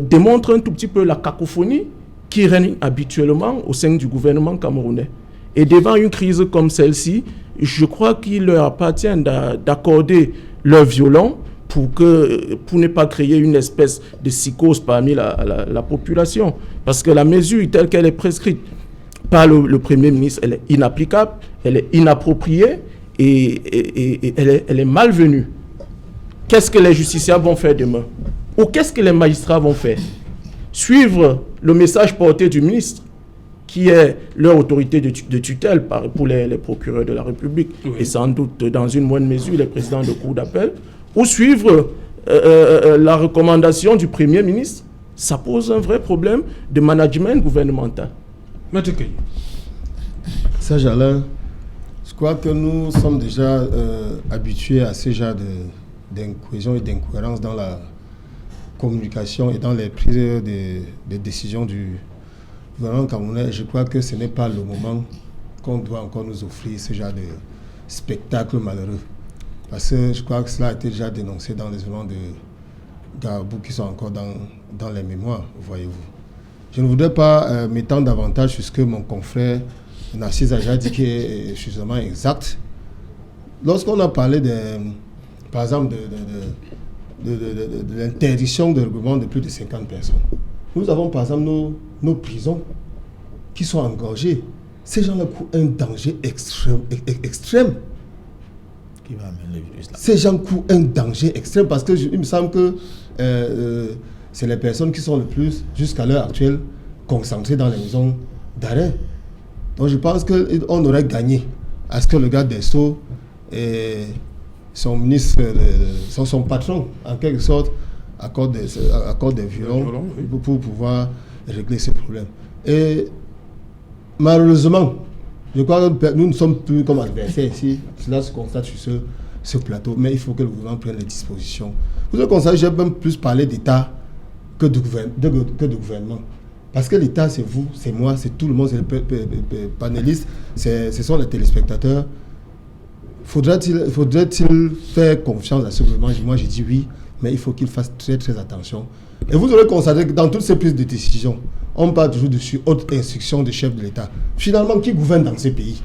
Speaker 3: démontre un tout petit peu la cacophonie qui règne habituellement au sein du gouvernement camerounais. Et devant une crise comme celle-ci, je crois qu'il leur appartient d'accorder leur violon pour ne pas créer une espèce de psychose parmi la population. Parce que la mesure telle qu'elle est prescrite par le Premier ministre, elle est inapplicable, elle est inappropriée et elle est malvenue. Qu'est-ce que les justiciables vont faire demain? Ou qu'est-ce que les magistrats vont faire? Suivre le message porté du ministre, qui est leur autorité de tutelle pour les procureurs de la République, oui, et sans doute dans une moindre mesure les présidents de cour d'appel, ou suivre la recommandation du Premier ministre. Ça pose un vrai problème de management gouvernemental.
Speaker 1: Maître Kay.
Speaker 4: Serge Alain, je crois que nous sommes déjà habitués à ce genre d'incohésion et d'incohérence dans la communication et dans les prises de décisions du gouvernement camerounais. Je crois que ce n'est pas le moment qu'on doit encore nous offrir ce genre de spectacle malheureux. Parce que je crois que cela a été déjà dénoncé dans les événements de Garbou qui sont encore dans les mémoires, voyez-vous. Je ne voudrais pas m'étendre davantage sur ce que mon confrère Narcisse Adja dit qui est suffisamment exact. Lorsqu'on a parlé, par exemple, de l'interdiction de regroupement de plus de 50 personnes, nous avons par exemple nos prisons qui sont engorgées. Ces gens-là courent un danger extrême.
Speaker 5: Qui va amener le virus là?
Speaker 4: Ces gens courent un danger extrême parce que il me semble que c'est les personnes qui sont le plus, jusqu'à l'heure actuelle, concentrées dans les maisons d'arrêt. Donc je pense qu'on aurait gagné à ce que le garde des Sceaux et son ministre, son patron, en quelque sorte, accorde des violons pour pouvoir régler ce problème. Et malheureusement, je crois que nous ne sommes plus comme adversaires ici. Cela se constate sur ce plateau, mais il faut que le gouvernement prenne les dispositions. Vous avez constaté, j'ai même plus parlé d'État que de gouvernement. Parce que l'État, c'est vous, c'est moi, c'est tout le monde, c'est les panélistes, ce sont les téléspectateurs. Faudrait-il faire confiance à ce gouvernement? Moi, j'ai dit oui, mais il faut qu'il fasse très, très attention. Et vous aurez constaté que dans toutes ces prises de décision, on parle toujours dessus, haute instruction des chefs de l'État. Finalement, qui gouverne dans ces pays?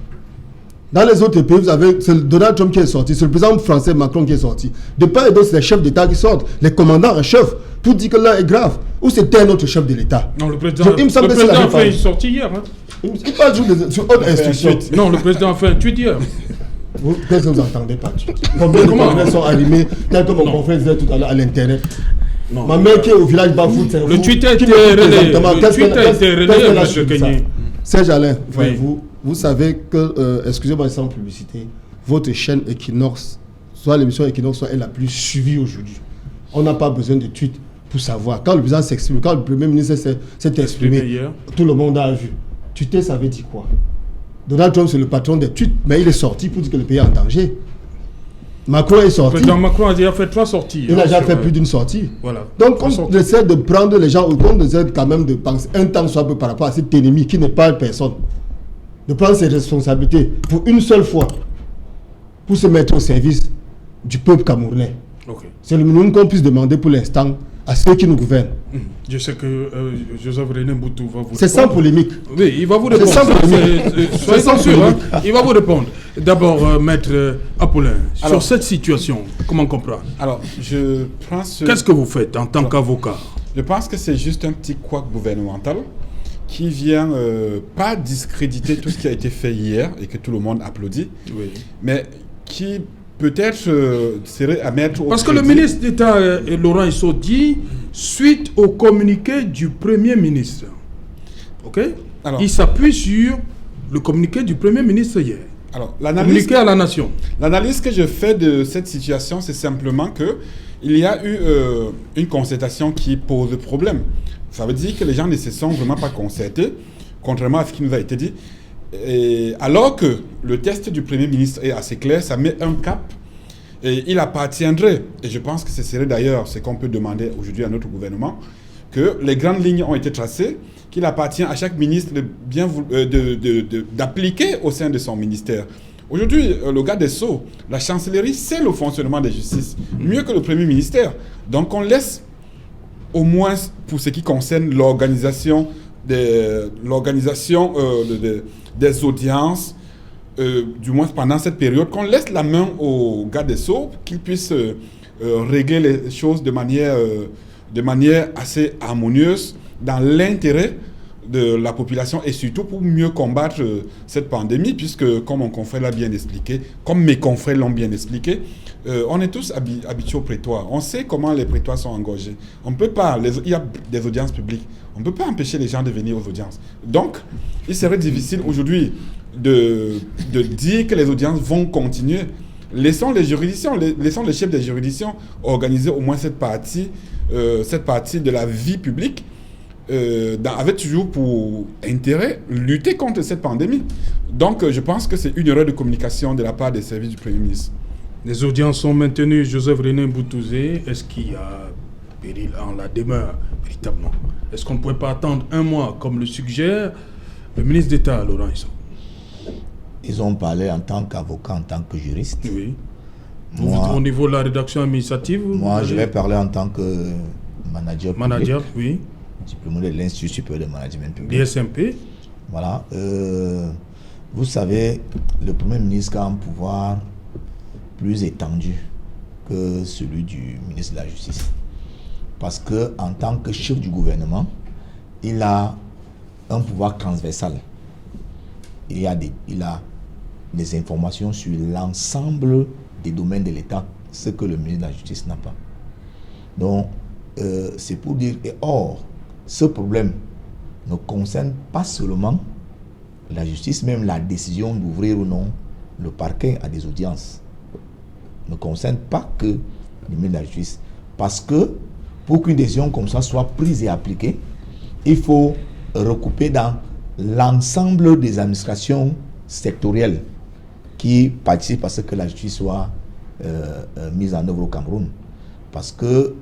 Speaker 4: Dans les autres pays, c'est Donald Trump qui est sorti, c'est le président français Macron qui est sorti. De part et d'autre, c'est les chefs d'État qui sortent, les commandants en chef, pour dire que là est grave. Ou c'était un autre chef de l'État?
Speaker 1: Non, le président a fait une sortie hier. Hein.
Speaker 4: Il parle toujours sur haute instruction.
Speaker 1: Non, le président a fait un tweet hier.
Speaker 4: Qu'est-ce que vous n'entendez pas? Combien de caméras sont allumées, tel que mon confrère disait tout à l'heure à l'internet? Ma mère qui est au village Bafout, c'est
Speaker 1: le tweet a été relayé.
Speaker 4: Serge Alain, voyez-vous, vous savez que, excusez-moi sans publicité, votre chaîne Equinox, soit l'émission Equinox, soit elle la plus suivie aujourd'hui. On n'a pas besoin de tweets pour savoir. Quand le président s'exprime, quand le Premier ministre s'est exprimé, tout le monde a vu. Tweeter, ça veut dire quoi? Donald Trump, c'est le patron des tweets, mais il est sorti pour dire que le pays est en danger. Macron est sorti.
Speaker 1: Le président Macron a déjà fait 3 sorties.
Speaker 4: Il a déjà fait plus d'une sortie.
Speaker 1: Voilà.
Speaker 4: Donc, on essaie de prendre les gens, on essaie quand même de penser un temps soit peu par rapport à cet ennemi qui n'est pas personne. De prendre ses responsabilités pour une seule fois, pour se mettre au service du peuple camerounais.
Speaker 1: Okay. C'est
Speaker 4: le minimum qu'on puisse demander pour l'instant à ceux qui nous gouvernent.
Speaker 1: Je sais que Joseph René Mboutou va vous répondre.
Speaker 4: C'est sans polémique.
Speaker 1: Oui, il va vous répondre.
Speaker 4: C'est sans polémique.
Speaker 1: Soyez sûr, hein, il va vous répondre. D'abord, Maître Apollin, sur cette situation, comment comprendre?
Speaker 2: Alors, je pense...
Speaker 1: Qu'est-ce que vous faites en tant qu'avocat?
Speaker 2: Je pense que c'est juste un petit couac gouvernemental qui vient pas discréditer tout ce qui a été fait hier et que tout le monde applaudit, oui, mais qui peut-être serait à mettre au
Speaker 1: Parce que le ministre d'État Laurent Esso dit suite au communiqué du Premier ministre. Ok? Alors, il s'appuie sur le communiqué du Premier ministre hier.
Speaker 2: Alors,
Speaker 1: communiqué à la nation.
Speaker 2: L'analyse que je fais de cette situation, c'est simplement que il y a eu une concertation qui pose problème. Ça veut dire que les gens ne se sont vraiment pas concertés, contrairement à ce qui nous a été dit. Et alors que le test du Premier ministre est assez clair, ça met un cap et il appartiendrait, et je pense que ce serait d'ailleurs ce qu'on peut demander aujourd'hui à notre gouvernement, que les grandes lignes ont été tracées, qu'il appartient à chaque ministre d'appliquer au sein de son ministère. Aujourd'hui, le garde des Sceaux, la chancellerie, c'est le fonctionnement des justices, mieux que le Premier ministère. Donc on laisse, au moins pour ce qui concerne l'organisation des audiences, du moins pendant cette période, qu'on laisse la main au garde des Sceaux, qu'il puisse régler les choses de manière assez harmonieuse, dans l'intérêt de la population et surtout pour mieux combattre cette pandémie, puisque comme mon confrère l'a bien expliqué, comme mes confrères l'ont bien expliqué, on est tous habitués aux prétoires. On sait comment les prétoires sont engorgés. On peut pas, il y a des audiences publiques, on ne peut pas empêcher les gens de venir aux audiences. Donc, il serait difficile aujourd'hui de dire que les audiences vont continuer. Laissons les juridictions, laissons les chefs des juridictions organiser au moins cette partie de la vie publique, avec toujours pour intérêt lutter contre cette pandémie. Donc je pense que c'est une erreur de communication de la part des services du Premier ministre.
Speaker 1: Les audiences sont maintenues. Joseph René Mboutouzé, est-ce qu'il y a péril en la demeure, véritablement. Est-ce qu'on ne pourrait pas attendre un mois, comme le suggère le ministre d'État, Laurent Isson?
Speaker 5: Ils ont parlé en tant qu'avocat, en tant que juriste.
Speaker 1: Oui.
Speaker 5: Moi,
Speaker 1: au niveau de la rédaction administrative?
Speaker 5: Moi, je vais parler en tant que manager public.
Speaker 1: Manager, oui.
Speaker 5: Diplômé de l'Institut supérieur de management public.
Speaker 1: DSMP.
Speaker 5: Voilà. Vous savez, le Premier ministre a un pouvoir plus étendu que celui du ministre de la Justice. Parce que en tant que chef du gouvernement, il a un pouvoir transversal. Il a des informations sur l'ensemble des domaines de l'État, ce que le ministre de la Justice n'a pas. Donc, c'est pour dire que, or, ce problème ne concerne pas seulement la justice, même la décision d'ouvrir ou non le parquet à des audiences ne concerne pas que le ministre de la Justice. Parce que pour qu'une décision comme ça soit prise et appliquée, il faut recouper dans l'ensemble des administrations sectorielles qui participent à ce que la justice soit mise en œuvre au Cameroun. Parce que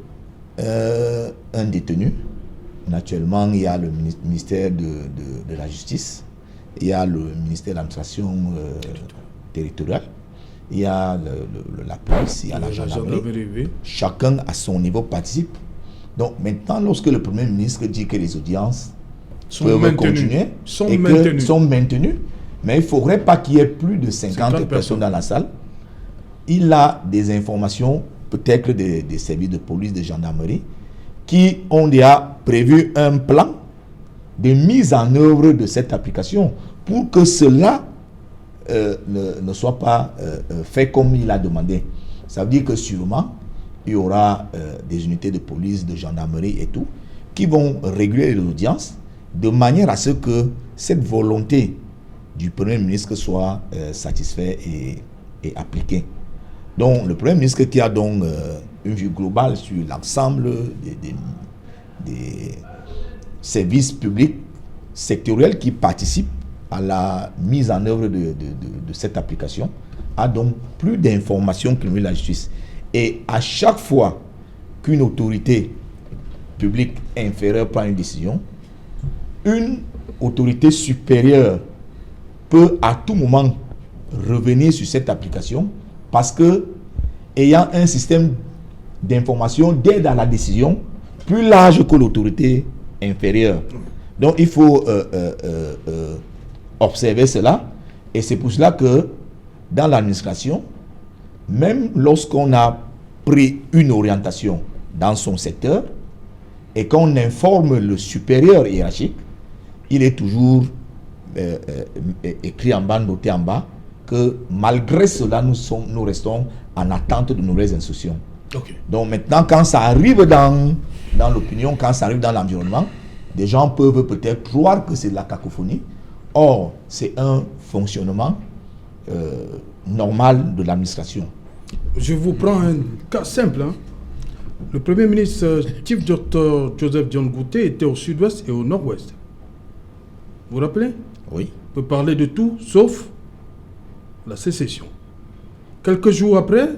Speaker 5: un détenu, naturellement, il y a le ministère de la Justice, il y a le ministère de l'administration territoriale, il y a la police, il y a la gendarmerie. Chacun à son niveau participe. Donc maintenant, lorsque le Premier ministre dit que les audiences peuvent continuer sont maintenues, mais il ne faudrait pas qu'il y ait plus de 50 personnes dans la salle. Il a des informations, peut-être des services de police, de gendarmerie, qui ont déjà prévu un plan de mise en œuvre de cette application pour que cela ne soit pas fait comme il a demandé. Ça veut dire que sûrement, il y aura des unités de police, de gendarmerie et tout, qui vont réguler l'audience de manière à ce que cette volonté du Premier ministre soit satisfaite et appliquée. Donc, le Premier ministre qui a donc une vue globale sur l'ensemble des services publics sectoriels qui participent à la mise en œuvre de cette application, a donc plus d'informations que le ministre de la Justice. Et à chaque fois qu'une autorité publique inférieure prend une décision, une autorité supérieure peut à tout moment revenir sur cette application parce que, ayant un système d'information d'aide à la décision plus large que l'autorité inférieure. Donc il faut observer cela, et c'est pour cela que dans l'administration, même lorsqu'on a pris une orientation dans son secteur et qu'on informe le supérieur hiérarchique, il est toujours écrit en bas, noté en bas, que malgré cela, nous restons en attente de nouvelles instructions. Okay. Donc maintenant, quand ça arrive dans l'opinion, quand ça arrive dans l'environnement, des gens peuvent peut-être croire que c'est de la cacophonie. Or, c'est un fonctionnement normal de l'administration.
Speaker 1: Je vous prends un cas simple. Le Premier ministre, Chief Dr Joseph John Gouté, était au sud-ouest et au nord-ouest. Vous vous rappelez?
Speaker 5: Oui.
Speaker 1: On peut parler de tout, sauf la sécession. Quelques jours après,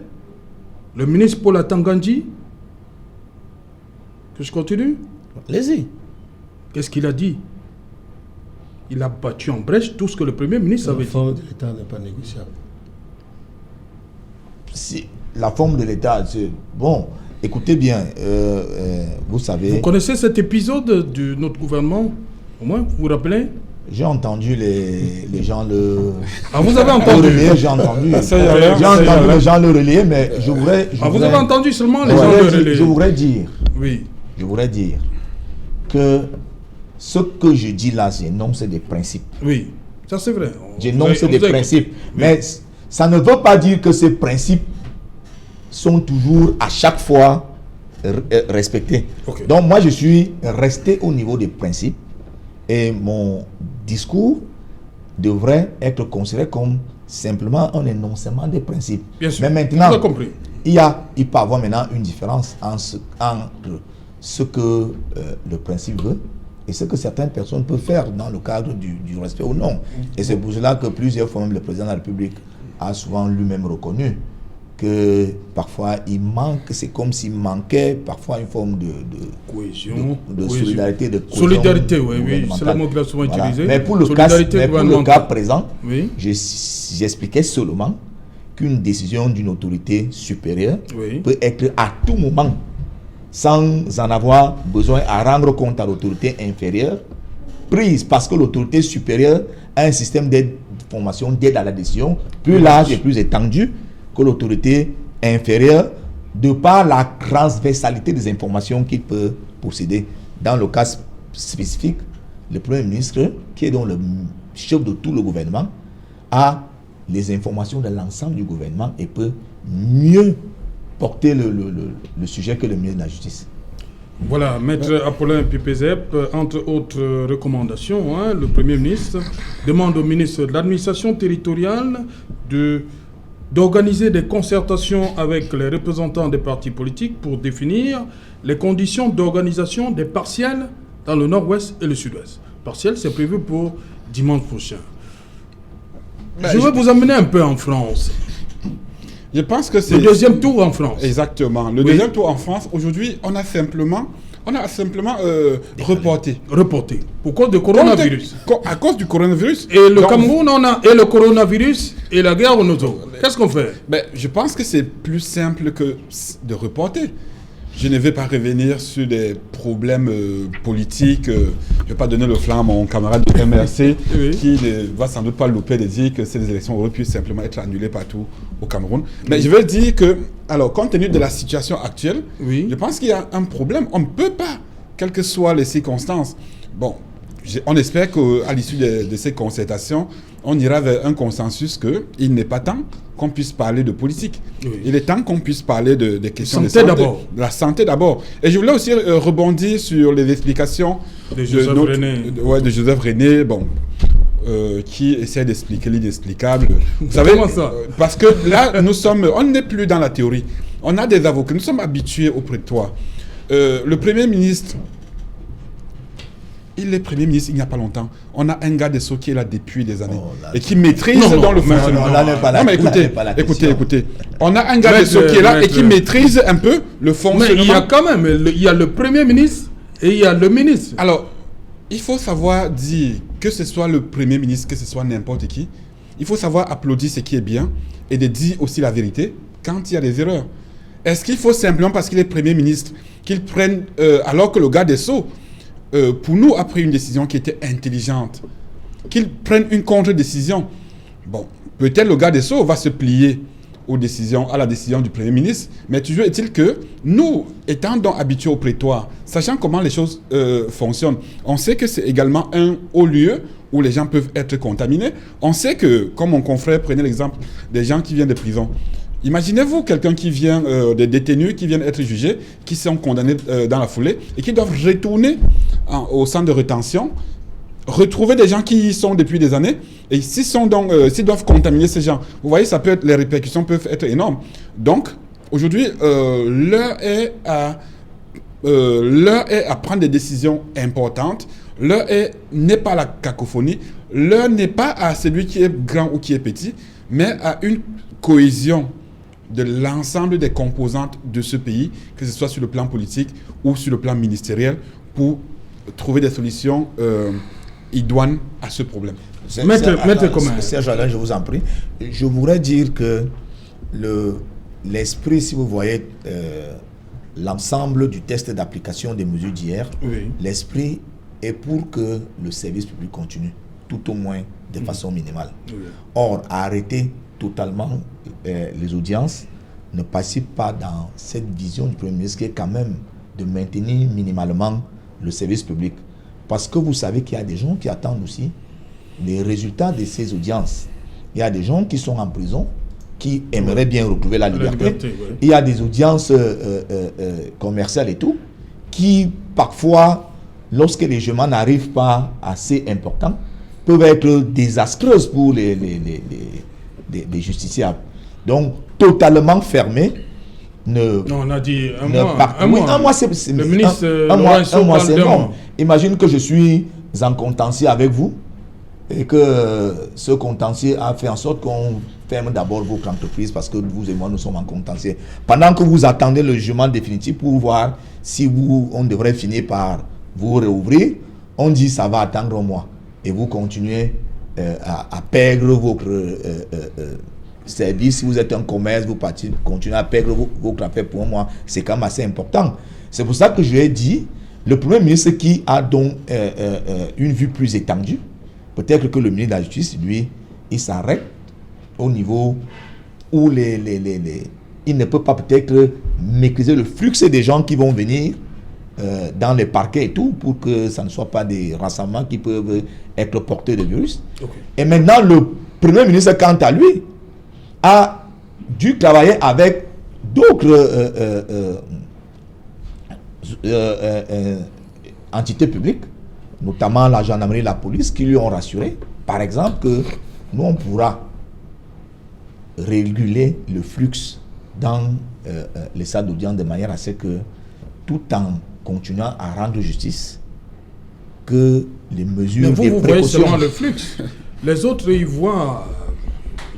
Speaker 1: le ministre Paul Atangandji, que je continue?
Speaker 5: Allez-y.
Speaker 1: Qu'est-ce qu'il a dit? Il a battu en brèche tout ce que le Premier ministre avait dit.
Speaker 4: La forme de l'État n'est pas négociable.
Speaker 5: Si, la forme de l'État, c'est... Bon, écoutez bien, vous savez...
Speaker 1: Vous connaissez cet épisode de notre gouvernement? Au moins, vous vous rappelez?
Speaker 5: J'ai entendu les gens le...
Speaker 1: Ah, vous avez entendu?
Speaker 5: Le relayer, j'ai entendu. J'ai entendu les gens le relayer, mais je voudrais...
Speaker 1: vous avez entendu seulement les gens le relayer?
Speaker 5: Je voudrais dire...
Speaker 1: Oui.
Speaker 5: Je voudrais dire que ce que je dis là, j'énonce des principes.
Speaker 1: Oui, ça c'est vrai.
Speaker 5: J'énonce des principes. Oui. Mais ça ne veut pas dire que ces principes sont toujours à chaque fois respectés. Okay. Donc moi, je suis resté au niveau des principes et mon discours devrait être considéré comme simplement un énoncement des principes.
Speaker 1: Bien sûr.
Speaker 5: Mais maintenant,
Speaker 1: vous avez compris.
Speaker 5: Il peut y avoir maintenant une différence entre ce que le principe veut et ce que certaines personnes peuvent faire dans le cadre du respect ou non. Et c'est pour cela que plusieurs fois, même le président de la République a souvent lui-même reconnu que parfois il manque, c'est comme s'il manquait parfois une forme de
Speaker 1: cohésion,
Speaker 5: solidarité, de cohésion
Speaker 1: solidarité, oui, c'est le mot que souvent utilisé.
Speaker 5: Mais pour le cas présent, j'expliquais seulement qu'une décision d'une autorité supérieure peut être à tout moment, sans en avoir besoin à rendre compte à l'autorité inférieure, prise parce que l'autorité supérieure a un système d'information, d'aide à la décision plus large et plus étendu que l'autorité inférieure, de par la transversalité des informations qu'il peut posséder. Dans le cas spécifique, le Premier ministre, qui est donc le chef de tout le gouvernement, a les informations de l'ensemble du gouvernement et peut mieux porter le sujet que le ministre de la Justice.
Speaker 1: Voilà, Maître Apollin Pipezep, entre autres recommandations, le Premier ministre demande au ministre de l'Administration territoriale d'organiser des concertations avec les représentants des partis politiques pour définir les conditions d'organisation des partiels dans le nord-ouest et le sud-ouest. Partiel, c'est prévu pour dimanche prochain. Je vais vous emmener un peu en France.
Speaker 2: Je pense que c'est
Speaker 1: le deuxième tour en France.
Speaker 2: Exactement. Le deuxième tour en France, aujourd'hui, on a simplement reporté.
Speaker 1: Reporté. Pourquoi du coronavirus?
Speaker 2: À cause du coronavirus.
Speaker 1: Et le Cameroun, on a le coronavirus et la guerre au auto. Qu'est-ce qu'on fait?
Speaker 2: Je pense que c'est plus simple que de reporter. Je ne vais pas revenir sur des problèmes politiques. Je ne vais pas donner le flanc à mon camarade de MRC qui ne va sans doute pas louper de dire que ces élections auraient pu simplement être annulées partout au Cameroun. Mais je veux dire que, alors, compte tenu de la situation actuelle, je pense qu'il y a un problème. On ne peut pas, quelles que soient les circonstances. Bon, on espère qu'à l'issue de ces concertations, on ira vers un consensus qu'il n'est pas temps qu'on puisse parler de politique. Il est temps qu'on puisse parler des questions de santé. La santé d'abord. Et je voulais aussi rebondir sur les explications de Joseph René, qui essaie d'expliquer l'inexplicable. Vous savez, parce que là, on n'est plus dans la théorie. On a des avocats, nous sommes habitués au prétoire. Le Premier ministre, il est Premier ministre il n'y a pas longtemps. On a un gars de Sceaux qui est là depuis des années et qui maîtrise dans le fonctionnement. Non, mais écoutez. On a un gars de Sceaux qui est là et qui maîtrise un peu le fonctionnement.
Speaker 1: Mais il y a quand même, il y a le Premier ministre et il y a le ministre.
Speaker 2: Alors, il faut savoir dire, que ce soit le Premier ministre, que ce soit n'importe qui, il faut savoir applaudir ce qui est bien et de dire aussi la vérité quand il y a des erreurs. Est-ce qu'il faut simplement, parce qu'il est Premier ministre, qu'il prenne, alors que le gars des Sceaux, pour nous, a pris une décision qui était intelligente, qu'il prenne une contre-décision. Bon, peut-être le gars des Sceaux va se plier à la décision du Premier ministre, mais toujours est-il que nous, étant donc habitués au prétoire, sachant comment les choses fonctionnent, on sait que c'est également un haut lieu où les gens peuvent être contaminés. On sait que, comme mon confrère prenait l'exemple des gens qui viennent de prison, imaginez-vous quelqu'un qui vient, des détenus qui viennent être jugés, qui sont condamnés dans la foulée et qui doivent retourner au centre de rétention, retrouver des gens qui y sont depuis des années et s'ils doivent contaminer ces gens. Vous voyez, les répercussions peuvent être énormes. Donc, aujourd'hui, l'heure est à prendre des décisions importantes. L'heure n'est pas à la cacophonie. L'heure n'est pas à celui qui est grand ou qui est petit, mais à une cohésion de l'ensemble des composantes de ce pays, que ce soit sur le plan politique ou sur le plan ministériel, pour trouver des solutions idoines à ce problème.
Speaker 5: Maître comment Serge Alain, je vous en prie. Je voudrais dire que l'esprit, si vous voyez l'ensemble du test d'application des mesures d'hier, l'esprit est pour que le service public continue, tout au moins de façon minimale. Or, arrêter totalement les audiences ne participe pas dans cette vision du Premier ministre qui est quand même de maintenir minimalement le service public. Parce que vous savez qu'il y a des gens qui attendent aussi les résultats de ces audiences. Il y a des gens qui sont en prison, qui aimeraient bien retrouver la liberté. Il y a des audiences commerciales et tout, qui parfois, lorsque les jugements n'arrivent pas assez importants, peuvent être désastreuses pour les justiciables. Donc, totalement fermé.
Speaker 1: Non, on a dit un
Speaker 5: mois. Un mois, c'est
Speaker 1: le ministre
Speaker 5: un mois, c'est énorme. Imagine que je suis en contentieux avec vous et que ce contentieux a fait en sorte qu'on ferme d'abord votre entreprise parce que vous et moi, nous sommes en contentieux. Pendant que vous attendez le jugement définitif pour voir si on devrait finir par vous réouvrir, on dit ça va attendre un mois. Et vous continuez à perdre votre service. Si vous êtes un commerce, vous continuez à perdre votre affaire pour un mois. C'est quand même assez important. C'est pour ça que je lui ai dit, le Premier ministre qui a donc une vue plus étendue, peut-être que le ministre de la Justice, lui, il s'arrête au niveau où il ne peut pas peut-être maîtriser le flux des gens qui vont venir dans les parquets et tout, pour que ça ne soit pas des rassemblements qui peuvent être porteurs de virus. Okay. Et maintenant, le Premier ministre, quant à lui, a dû travailler avec d'autres entités publiques, notamment la gendarmerie et la police, qui lui ont rassuré, par exemple, que nous, on pourra réguler le flux dans les salles d'audience de manière à ce que, tout en continuant à rendre justice, que les mesures
Speaker 1: de précaution... vous voyez seulement le flux. Les autres, ils voient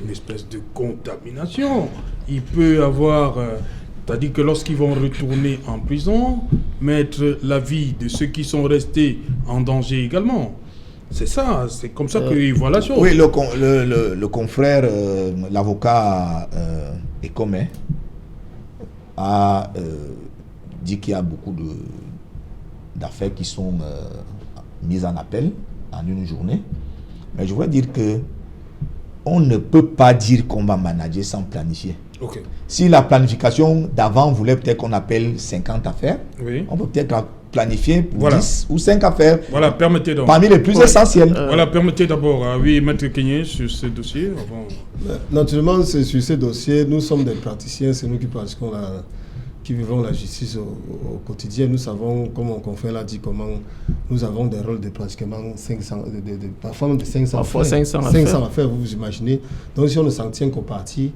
Speaker 1: une espèce de contamination. Il peut avoir... c'est-à-dire que lorsqu'ils vont retourner en prison, mettre la vie de ceux qui sont restés en danger également. C'est ça, c'est comme ça qu'ils voient la chose.
Speaker 5: Oui, le confrère, l'avocat Ekome, a dit qu'il y a beaucoup d'affaires qui sont mises en appel en une journée. Mais je voudrais dire que on ne peut pas dire qu'on va manager sans planifier.
Speaker 1: Okay.
Speaker 5: Si la planification d'avant voulait peut-être qu'on appelle 50 affaires, oui, on peut peut-être planifier pour 10 ou 5 affaires.
Speaker 1: Voilà, permettez donc.
Speaker 5: Parmi les plus essentielles.
Speaker 1: Voilà, permettez d'abord à Maître Kenyé sur ce dossier. Avant.
Speaker 4: Naturellement, sur ce dossier, nous sommes des praticiens, c'est nous qui pratiquons qui vivons la justice au quotidien. Nous savons, comme mon confrère l'a dit, comment nous avons des rôles de pratiquement 500, parfois même de 500 affaires, vous vous imaginez. Donc si on ne s'en tient qu'au parti,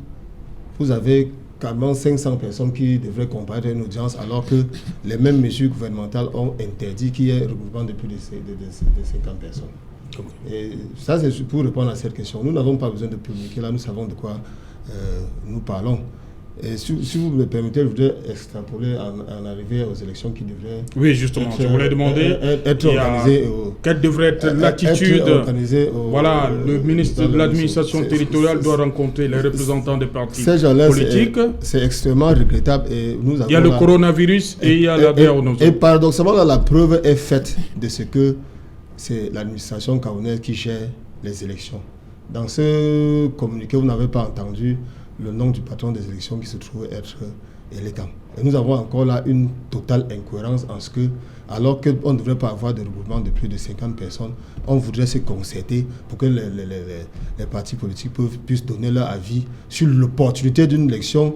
Speaker 4: vous avez quasiment 500 personnes qui devraient comparaître à une audience, alors que les mêmes mesures gouvernementales ont interdit qu'il y ait un regroupement de plus de 50 personnes. Et ça, c'est pour répondre à cette question. Nous n'avons pas besoin de publier, là, nous savons de quoi nous parlons. Et si vous me le permettez, je voudrais extrapoler en arriver aux élections qui devraient...
Speaker 1: Oui, justement, je voulais demander
Speaker 4: être organisées.
Speaker 1: Quelle devrait être l'attitude? Voilà, le ministre de l'administration territoriale doit rencontrer les représentants des partis politiques.
Speaker 4: C'est extrêmement regrettable. Et nous avons
Speaker 1: il y a le coronavirus et il y a la guerre aux
Speaker 4: Et paradoxalement, la preuve est faite de ce que c'est l'administration camerounaise qui gère les élections. Dans ce communiqué, vous n'avez pas entendu le nom du patron des élections qui se trouve être élégant. Et nous avons encore là une totale incohérence en ce que, alors qu'on ne devrait pas avoir de regroupement de plus de 50 personnes, on voudrait se concerter pour que les partis politiques puissent donner leur avis sur l'opportunité d'une élection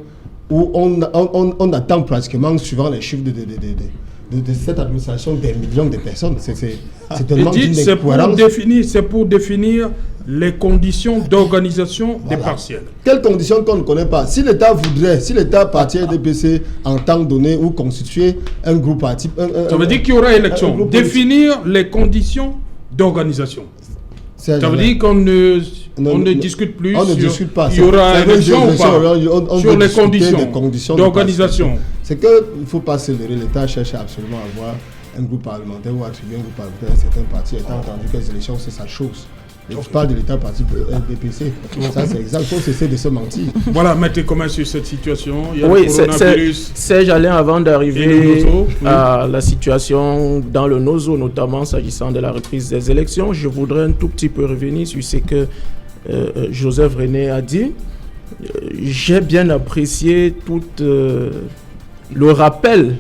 Speaker 4: où on attend pratiquement, suivant les chiffres de cette administration, des millions de personnes. C'est tellement d'une incohérence.
Speaker 1: C'est pour définir les conditions d'organisation des partiels.
Speaker 4: Quelles conditions qu'on ne connaît pas? Si l'État voudrait, si l'État parti RDPC en temps donné ou constituer un groupe parti...
Speaker 1: ça veut dire qu'il y aura élection. Définir les conditions d'organisation. Ça veut dire qu'on ne discute plus
Speaker 4: discute pas.
Speaker 1: Il y aura élection ou pas sur les conditions d'organisation.
Speaker 4: C'est qu'il ne faut pas se leurrer. L'État cherche absolument à avoir un groupe parlementaire ou attribuer un groupe parlementaire à certains partis, étant entendu que les élections, c'est sa chose. Je parle de l'État parti RDPC. Ça, c'est exact. Il faut cesser de se mentir.
Speaker 1: Voilà, mettez comment sur cette situation. Il y a le coronavirus.
Speaker 3: Serge Alain, avant d'arriver à la situation dans le Nozo, notamment s'agissant de la reprise des élections, je voudrais un tout petit peu revenir sur ce que Joseph René a dit. J'ai bien apprécié tout le rappel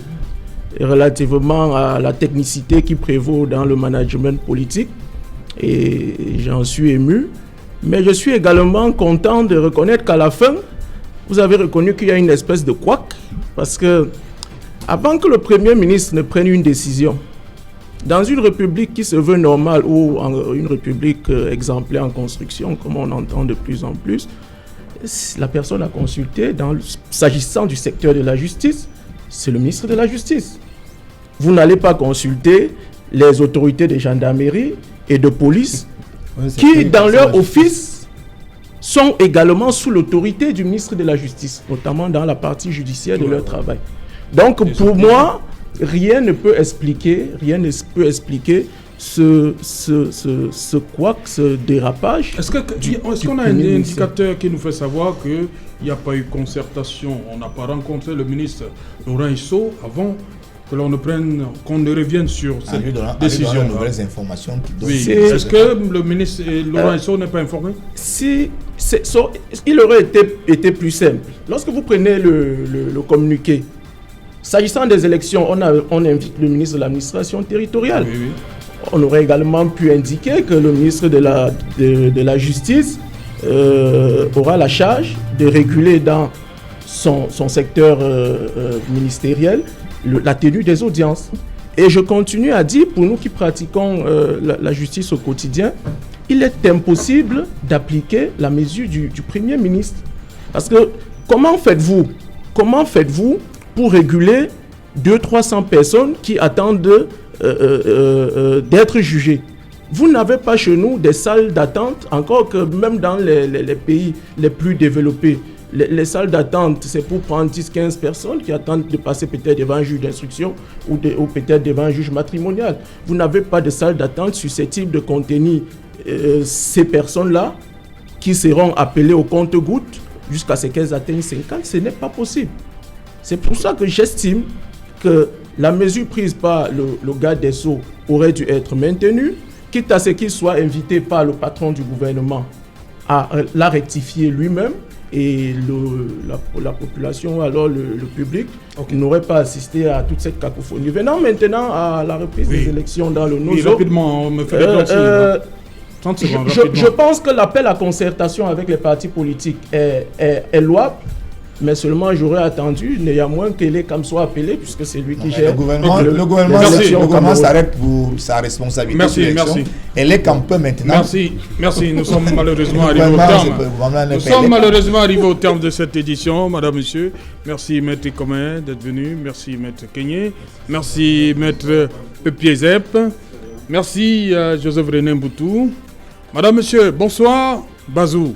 Speaker 3: relativement à la technicité qui prévaut dans le management politique. Et j'en suis ému. Mais je suis également content de reconnaître qu'à la fin, vous avez reconnu qu'il y a une espèce de couac. Parce que, avant que le Premier ministre ne prenne une décision, dans une république qui se veut normale ou une république exemplaire en construction, comme on entend de plus en plus, la personne à consulter, s'agissant du secteur de la justice, c'est le ministre de la Justice. Vous n'allez pas consulter les autorités de gendarmerie et de police qui, dans leur office, sont également sous l'autorité du ministre de la Justice, notamment dans la partie judiciaire de leur travail. Donc, pour moi, rien ne peut expliquer ce dérapage.
Speaker 1: Est-ce qu'on a un indicateur qui nous fait savoir qu'il n'y a pas eu concertation? On n'a pas rencontré le ministre Laurent Isso avant qu'on ne revienne sur cette décision.
Speaker 5: De nouvelles informations qui donnent.
Speaker 1: Oui. Est-ce que le ministre Laurent Isso n'est pas informé?
Speaker 3: Il aurait été plus simple. Lorsque vous prenez le communiqué, s'agissant des élections, on invite le ministre de l'administration territoriale. Oui. On aurait également pu indiquer que le ministre de la Justice aura la charge de réguler dans son secteur ministériel la tenue des audiences. Et je continue à dire, pour nous qui pratiquons la justice au quotidien, il est impossible d'appliquer la mesure du Premier ministre. Parce que comment faites-vous pour réguler 200-300 personnes qui attendent d'être jugées? Vous n'avez pas chez nous des salles d'attente, encore que même dans les pays les plus développés, les salles d'attente, c'est pour prendre 10-15 personnes qui attendent de passer peut-être devant un juge d'instruction ou peut-être devant un juge matrimonial. Vous n'avez pas de salle d'attente susceptible de contenir ces personnes-là qui seront appelées au compte-gouttes jusqu'à ce qu'elles atteignent 50. Ce n'est pas possible. C'est pour ça que j'estime que la mesure prise par le garde des Sceaux aurait dû être maintenue, quitte à ce qu'il soit invité par le patron du gouvernement à la rectifier lui-même, et la population, alors le public, n'aurait pas assisté à toute cette cacophonie. Venant maintenant à la reprise des élections dans le Nozo.
Speaker 1: Oui, rapidement, on me fait des consignes.
Speaker 3: Je pense que l'appel à concertation avec les partis politiques est louable, mais seulement j'aurais attendu, néanmoins, qu'Elekam soit appelé, puisque c'est lui qui gère.
Speaker 5: Le gouvernement s'arrête pour sa responsabilité.
Speaker 1: Merci.
Speaker 5: Elekam peut maintenant.
Speaker 1: Merci. Nous sommes malheureusement arrivés au terme de cette édition, madame, monsieur. Merci, maître Commun, d'être venu. Merci, maître Kenyé. Merci, maître Pepiezep. Merci, Joseph René Mboutou. Madame, monsieur, bonsoir. Bazou.